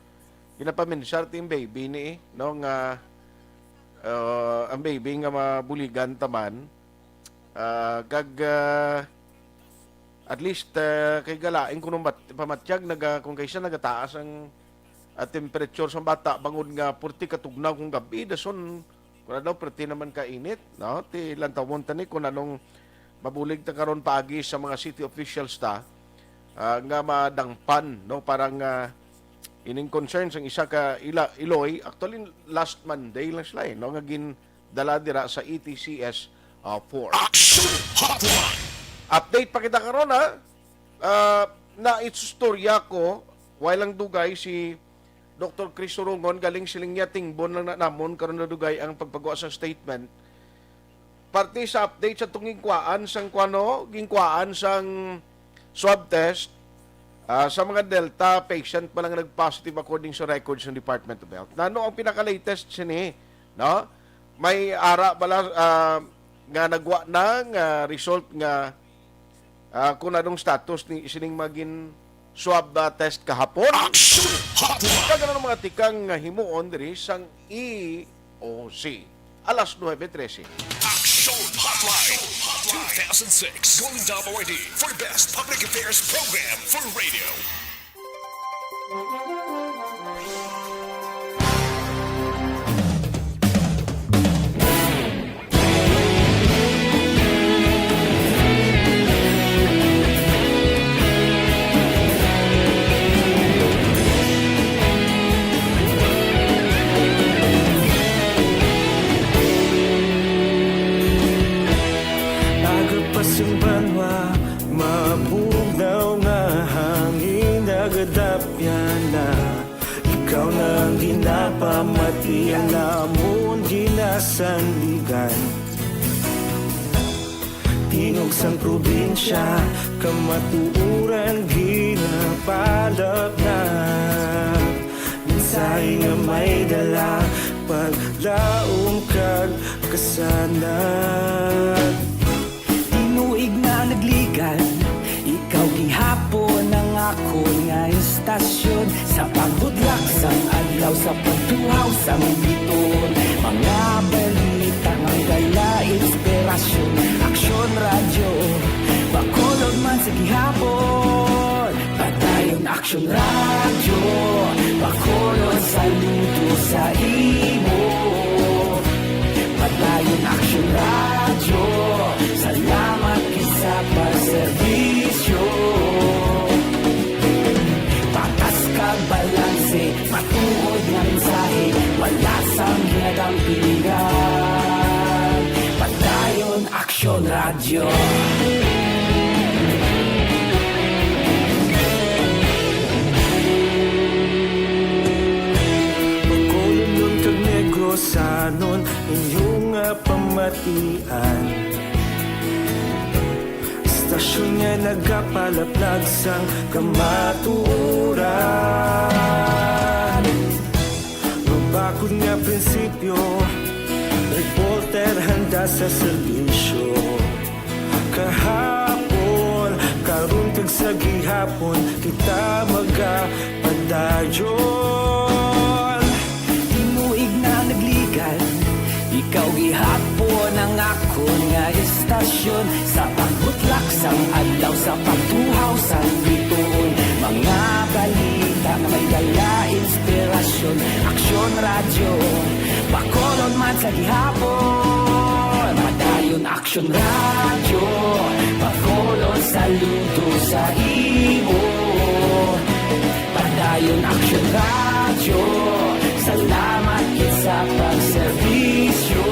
ginapaminsar ting baby ni, no, nga ang baby nga mabuligan taman, at least kay galain kung pamatyag, kung kaysa nagataas ang temperature sa bata, bangod nga purti katugnaw kung gabi, dason, kung ano, pwede naman kainit, no? Ti lantawon tani kung anong mabulig ta karon paagi sa mga city officials ta nga madangpan, no? Parang ining concerns ang isa ka Iloy, actually last Monday lang sila, no? Nga dala dira sa ETCS 4. Update pa kita karon na itstorya ko while lang dugay si Dr. Chris Surungon, galing siling niya tingbon lang na namon karon na dugay ang pagpagawa sa statement. Parte sa update sa gingkwaan sang swab test sa mga Delta patient pa lang nag-positive according sa records ng Department of Health. Nano ang pinaka-latest sini, no? May ara bala nga nagwa ng result nga kung anong status ni sining magin swab test kahapon. Kagano ng mga tikang himuon diri sang EOC. Alas 9:13.
Aksyon Hotline 2006 Golden Award for Best Public Affairs Program for Radio.
Agapasang banwa, mabugnaw na hangin, nagadapyan na. Ikaw nang ginapamati, ang lamon ginasandigan. Tinog sang probinsya, kamatuuran ginapalap na. Minsay nga may dala, paglaong kag kasanat. Tinuig na nagligan, ikaw gihapon ang ako nga istasyon. Sa pagbudlak sang adlaw, sa pagtuhaw sang biton. Mga balita ang gala, inspirasyon. Aksyon radyo, Bacolod man sa gihapon. Patayon Aksyon radyo, Bacolod saludo sa imo. Patayon Aksyon radyo, salamat kisa pagserbisyo. Patas kag balanse, matuod nga mensahe, wala sang ginadang pilihan. Patayon Aksyon radyo. Pagkulong kag negosanon, inyong pamatian. Aksyon nga nagkapalaplag sang kamaturan. Mabakod nga prinsipyo, reporter handa sa serbisyo. Kahapon, karon kag sa gihapon, kita magapadayon. Tinuig na nagligan, ikaw gihapon ang ako nga istasyon. Sa pagbutlak sang adlaw, sa pagtuhaw sang bituon, mga balita na may dala inspirasyon. Aksyon radyo, Bacolod man sa gihapon. Madayon Aksyon radyo, Bacolod saludo sa imo. Padayon Aksyon radyo, salamat kit sa pagserbisyo.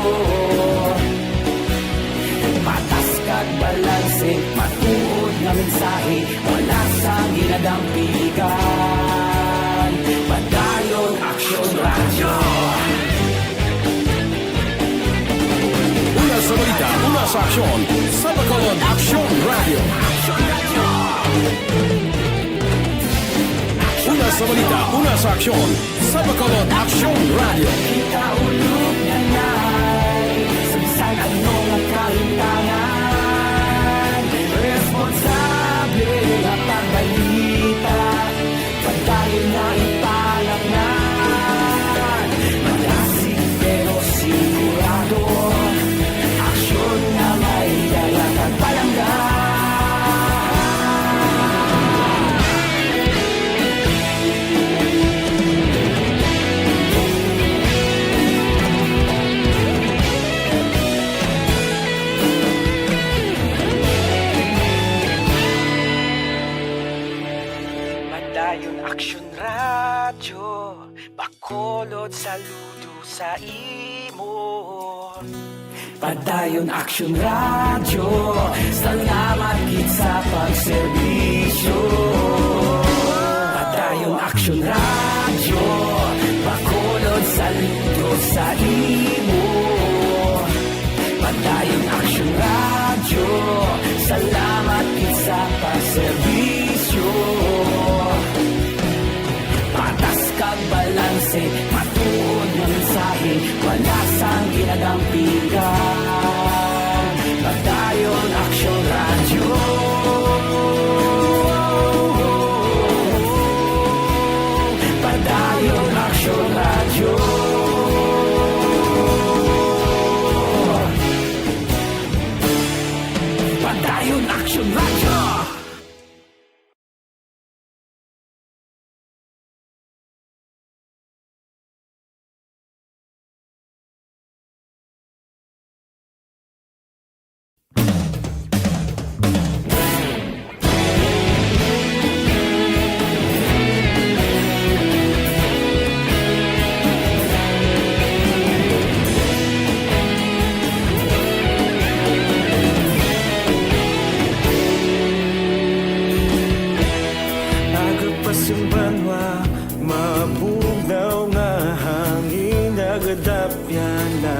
Patas kag balanse, matuod nga mensahe, wala sa ginadampigan. Padayon Aksyon radyo.
Una sa balita, una sa aksyon, sa Bacolod Aksyon Radio. Una sa balita, una sa aksyon, sa Bacolod Aksyon Radio.
Kita ulog na na'y sabisan anong ang kalintangan. Responsable na pagbalita, pagdayon na ipalaknan. Malasig pero sigurado, aksyon na may dalat at palanggan. Padayon Aksyon radyo, Bacolod saludo sa imo. Padayon Aksyon radyo, salamat kit sa pagserbisyo. Padayon Aksyon radyo, Bacolod saludo sa imo. Padayon Aksyon radyo, salamat kit sa pagserbisyo. Patas kag balanse, matuod nga mensahe, wala sang ginadampigan. Padayon Aksyon radyo. Padayon Aksyon radyo. Padayon Aksyon radyo. Agapasimbangwa, mabugnaw nga hangin nagadapyan na.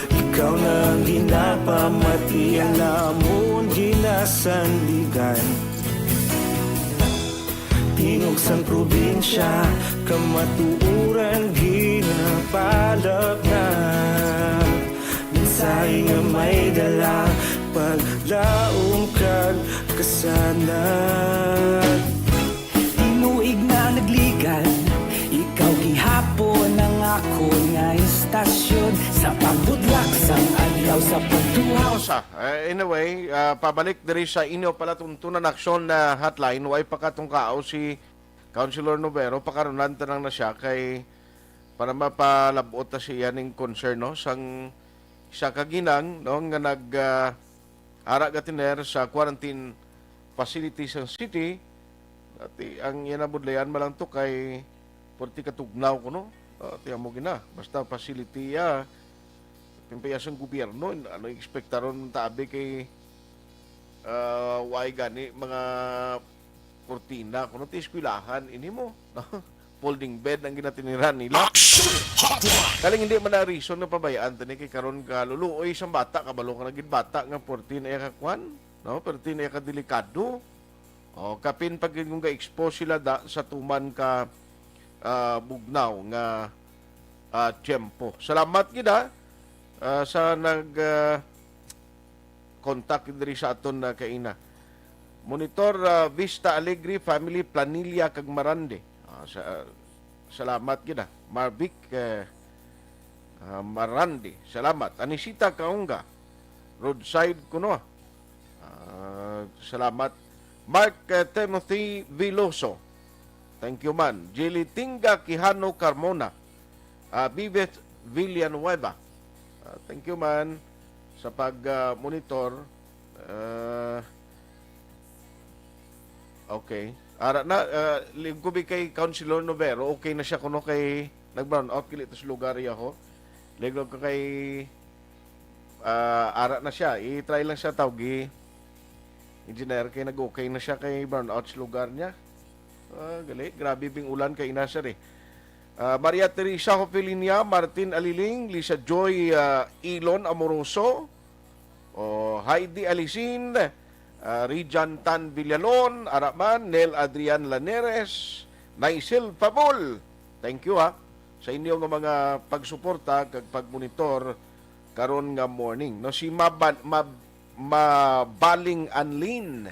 Ikaw na ang ginapamatian namon ginasandigan. Tingog sang probinsya, kamatuuran ginapalap na. Mensahe nga may dala, paglaom kag kasanag. Tinuig na nagligan, ikaw gihapon ang ako nga istasyon. Sa pagbudlak sang adlaw, sa pagtuhaw.
Anyway, pabalik diri sa inyo pala tuntunan aksyon na hotline. Way pakatungkao si Councilor Novero, pakarunan tanang na siya kay para mapalabot na siya ning concern no sang isa kaginang no nga nag ara gatiner sa quarantine facilities ng city. Ati ang yanabudlayan malang to kay porti katugnaw ko no. Ati amo gina basta facility ya pimpayas ng gobyerno ano ekspektaron tabi kay way gani mga kortina kuno ti eskwelahan ini mo folding bed ang ginatiniran nila. Kaling hindi man na reason na pabayaan tani kay karon ka luluoy isang bata kabalo ka naging bata nga 14 ay kakwan no? Pero tinay ka delikado. O kapin pag yung ga-expose sila sa tuman ka bugnaw nga tiyempo. Salamat gida sa contact diri sa aton na kaina. Monitor Vista Alegre Family Planilla kag Marande. Salamat gida. Marvic Marande. Salamat. Anisita Kaunga. Roadside kuno. Salamat. Mark Timothy Viloso. Thank you man. Jilly Tinga Quijano Carmona. Vivet Villanueva. Thank you man sa pag-monitor. Okay. Ara na lingkubi kay Councilor Novero, okay na siya kuno kay nag-brown out kili sa lugar ako. Ligog ka kay ara na siya. I-try lang siya tawgi. Engineer kay nag-okay na siya kay brown out sa lugar niya. Gali, grabe bing ulan kay inasar eh. Maria Teresa Hopelinia, Martin Aliling, Lisa Joy Ilon Amoroso, Heidi Alisin, Rijan Tan Villalon, Araman, Nel Adrian Laneres, Naisel Pabol. Thank you sa inyo nga mga pagsuporta kag pagmonitor karon nga morning. No si Mabaling Anlin.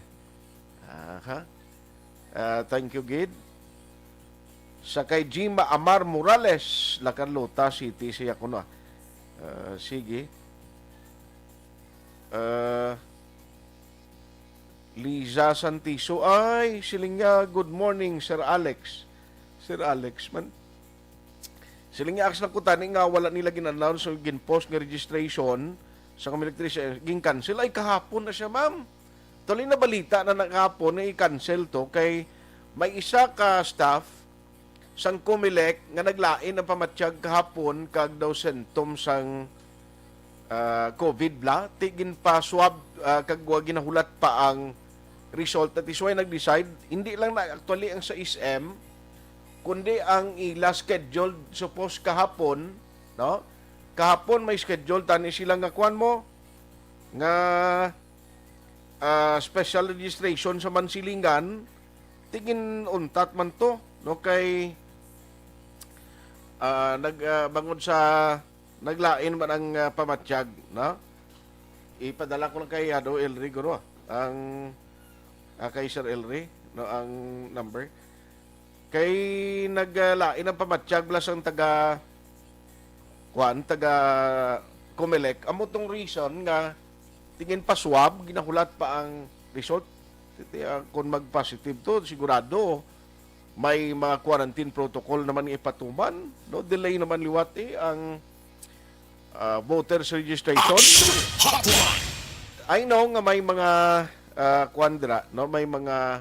Thank you gid. Sa kay Jima Amar Morales, La Carlota City siya kuno. Sige. Liza Santiso, ay, siling niya, good morning, Sir Alex. Sir Alex, man. Siling niya, na kutani nga, wala nila gin-announce o gin-post ng registration sa kumilektrisa, gin-cancel. Ay, kahapon na siya, ma'am. Tuloy na balita na nakahapon na i-cancel to, kay may isa ka staff sang kumilek nga naglain ang pamatsyag kahapon kag daw symptoms sang COVID bla. Tigin pa swab kag ginahulat pa ang result at isway nag-decide hindi lang na actually ang sa SM kundi ang ila scheduled suppose kahapon, no? Kahapon may schedule tani sila nga kuan mo nga special registration sa Mansilingan, tingin untat man to, no? Kay nagbangod sa naglain man ang pamatsyag, no? Ipadala ko lang kay Elry guro ang kay Sir Elry, no, ang number. Kay naglain ang pamatsyag blas ang taga Comelec. Amo tong reason nga tingin pa swab, ginahulat pa ang result. Kung mag-positive to, sigurado may mga quarantine protocol naman ipatuman. No? Delay naman liwat ang voters registration. I know nga may mga kwandra, no? May mga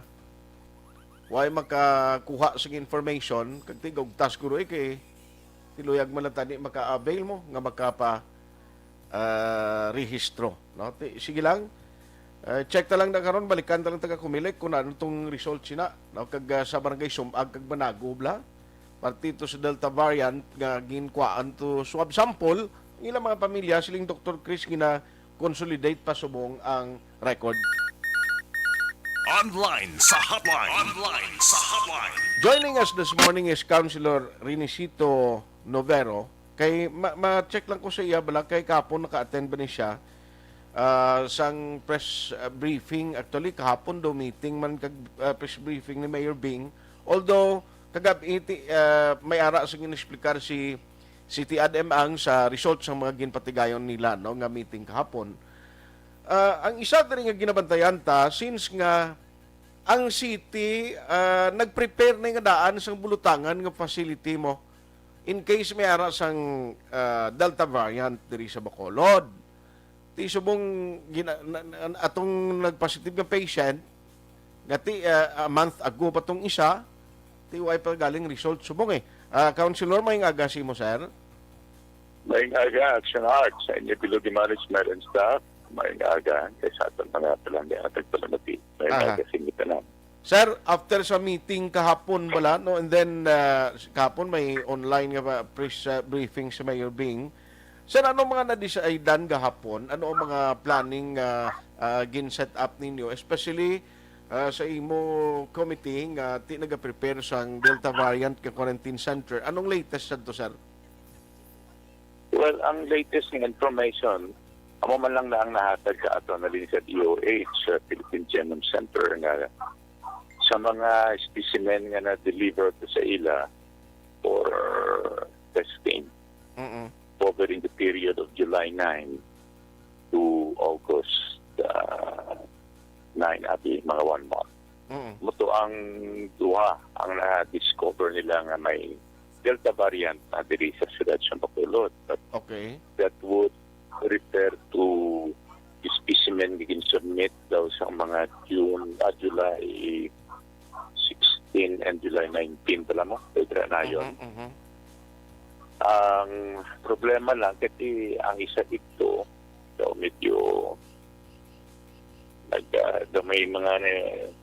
way makakuha sa information kag tigog task guro kay tiluyag man lang tani maka-avail mo nga makapa rehistro, no? Sige lang. Check ta lang na karon, balikan ta lang taga Kumilik kung ano tong result sina, no? Kag sa barangay Sumag kag Banago bla. Partito sa Delta variant nga ginkuhaan to swab sample ng ilang mga pamilya siling Dr. Chris gina consolidate pa subong ang record.
Online sa hotline. Online sa hotline.
Joining us this morning is Councilor Rinicito Novero. Kay ma-check lang ko sa iya bala kay kapon naka-attend ba ni siya sang press briefing. Actually kahapon do meeting man kag press briefing ni Mayor Bing. Although kagabi may ara sa ginexplikar si City Adem ang sa result sa mga ginpatigayon nila, no, nga meeting kahapon. Ang isa din nga ginabantayan ta since nga ang city nag-prepare na nga daan sang bulutangan nga facility mo in case may ara sang Delta variant diri sa Bacolod. Ti subong atong nagpositive nga patient nga a month ago pa tong isa ti way pa galing result subong Councilor, may agasi mo, sir?
May aga, Aksyon sa inyo Pilogi Management and Staff. May aga, kay sa aton mga palangga at agpalamati. May agasi kita na.
Sir, after sa meeting kahapon bala, no, and then kahapon may online nga press briefing sa Mayor Bing, Sir, ano mga na-decidean gahapon? Ano ang mga planning gin-set up ninyo? Especially sa imo committee nga ti naga-prepare sang Delta variant ka quarantine center. Anong latest sa to, sir?
Well, ang latest ng information, amo man lang na ang nahatag ka ato na din sa DOH, sa Philippine Genome Center, nga sa mga specimen nga na-deliver to sa ila for testing covering the period of July 9 to August 9, abi mga 1 month. Muto ang duha ang na-discover nila nga may Delta variant na diri sa siyudad sa Bacolod.
Okay.
That would refer to specimen na submit daw sa mga July 16 and July 19 pala mo. Pwede na yun. Ang problema lang kasi ang isa dito daw medyo may mga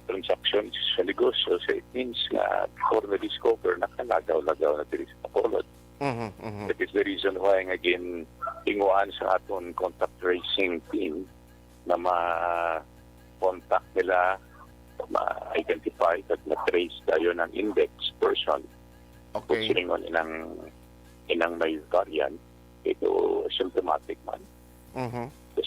transactions sa negosyo. So it means na before na-discover, nakalagaw-lagaw na dito sa Bacolod. That is the reason why again tinguan sa aton contact tracing team na ma-contact nila, ma-identify at ma-trace tayo ng index person.
Okay.
Considering inang may variant, ito symptomatic man.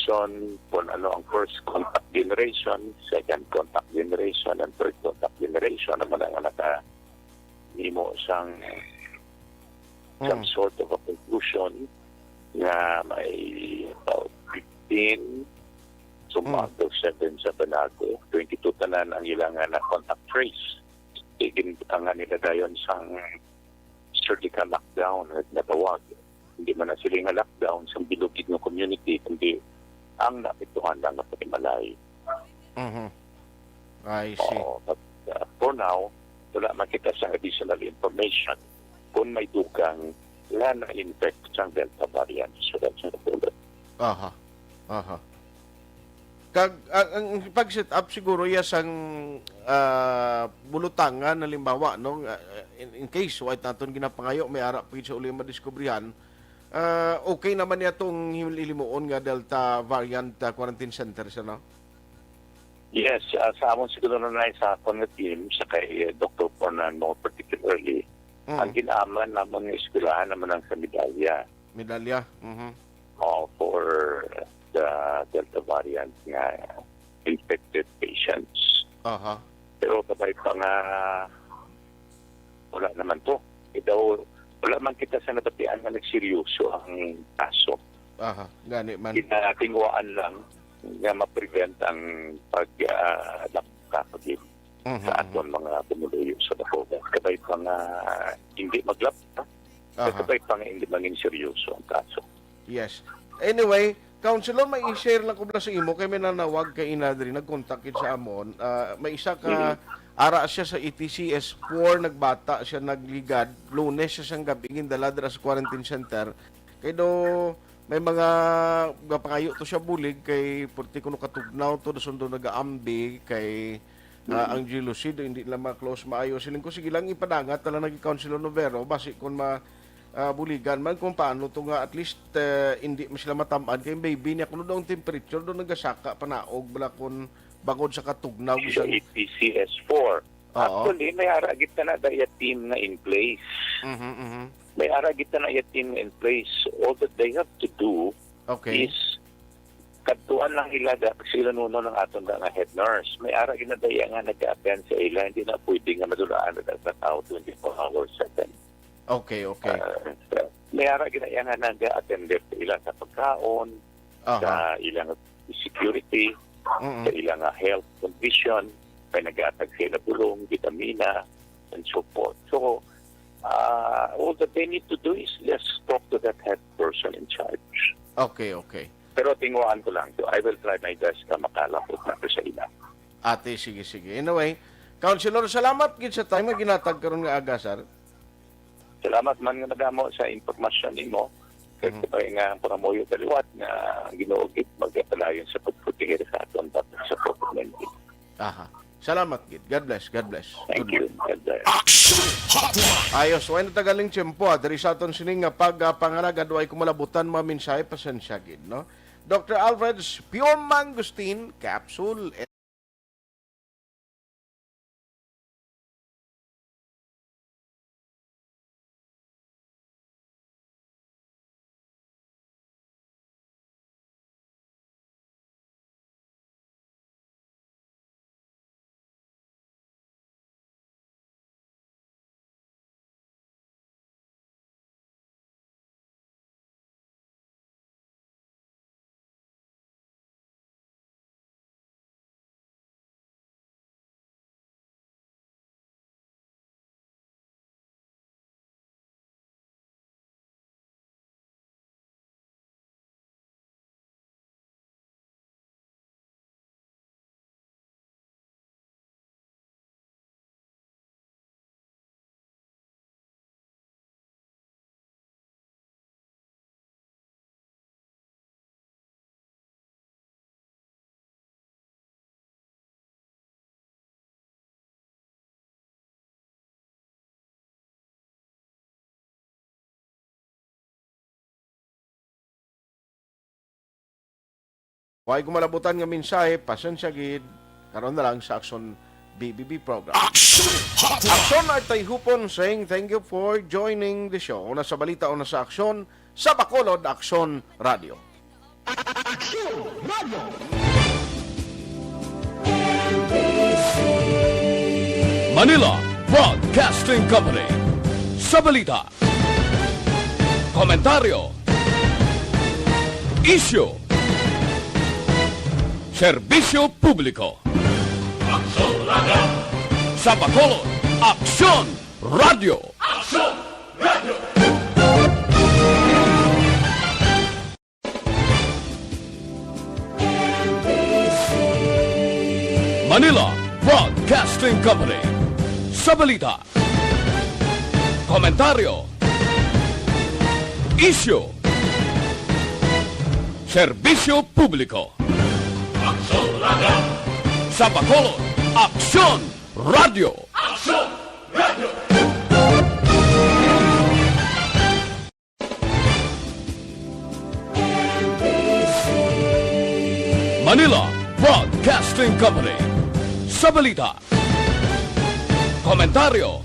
So, kung ano ang first contact generation, second contact generation, and third contact generation naman ang naka-nimo some sort of a conclusion na may about 15 sumato 7 sa Banago, 22 tanan ang ilang na contact trace. Ang nila dayon sang surgical lockdown at natawag. Hindi man na sila nga lockdown sa bilugid ng community, kundi ang napituhan lang na panimalay.
I see.
But for now, wala makita sa additional information kung may dugang na-infect sa Delta variant. So that's the problem.
Ang pag-set up siguro ang bulutangan halimbawa no in case white naton ginapangayo may ara pagid sa uli madiskubrihan okay naman niya itong hilimuon nga Delta variant quarantine center siya, no?
Yes, sa amon siguro na sa akong team sa kay Dr. Fernando particularly ang ginaaman naman ng eskwelahan naman ang sa medalya. For the Delta variant nga infected patients. Pero kabay pa nga wala naman to. Wala man kita sa natapian na nagseryoso ang kaso.
Gani man.
Tinatingwaan lang nga ma-prevent ang pagkakagin sa aton mga pumuluyo sa Bacolod. Kabay pa nga hindi maglapta. Kabay pa nga hindi mangin seryoso ang kaso.
Yes. Anyway, Councilor, may i-share lang ko sa imo kay may nanawag kay inadri nagkontak sa amon. May isa ka ara siya sa ETCS 4 nagbata siya nagligad. Lunes siya sang gabi gindala dira sa quarantine center. Kay do may mga gapangayo to siya bulig kay purti kuno katugnaw to sundo nagaambi kay ang gelucid hindi lang ma-close maayo. Siling ko sige lang ipadangat tala nagi Councilor Novero basi kun buligan man kung paano to nga at least hindi mo sila matamad kay baby niya kuno daw ang temperature do nagasaka panaog bala kun bangod sa katugnaw
sa ETCS 4. Actually may aragit na daya team na in place. May aragit na team in place. All that they have to do is katuan lang ila sila nuno ng aton nga head nurse. May aragit na daya nga nag-attend sa ila hindi na pwede nga madulaan sa tao 24 hours a day.
Okay.
May ara ginaya nga nag-attend sa ilang sa pagkaon, sa ilang security, sa ilang health condition, may nag-atag sila bulong, vitamina, and so forth. So, all that they need to do is just talk to that head person in charge.
Okay.
Pero tingwaan ko lang. So I will try my best na makalapot na sa ila.
Ate, sige. Anyway, Councilor, salamat gid sa time nga ginatag karon nga aga, sir.
Salamat man nga nagamo sa impormasyon nimo. Kasi nga paramoyo taliwat na ginuugit magpapalayon sa pagprotekir sa aton dapat sa COVID-19.
Salamat, gid. God bless, God bless.
Thank you.
Ayos, way na tagaling tiyempo. Diri sa aton sining nga pagpangaragad, way kumalabutan mga mensahe, pasensya, gid, no? Dr. Alfred's Pure Mangosteen Capsule. Huwag kumalabutan nga mensahe, pasensya gid. Karon na lang sa Aksyon BBB program. Aksyon at Tayhopon saying thank you for joining the show. Una sa balita, una sa Aksyon, sa Bacolod, Aksyon Radio.
Aksyon Radio!
Manila Broadcasting Company. Sa balita, komentaryo, issue, serbisyo publiko.
Aksyon Radio!
Sa Bacolod, Aksyon Radio!
Aksyon Radio!
Manila Broadcasting Company. Sa balita, komentaryo, issue, serbisyo publiko.
Aksyon Radio!
Sa Bacolod, Aksyon Radio!
Aksyon Radio!
Manila Broadcasting Company. Sa balita, komentaryo,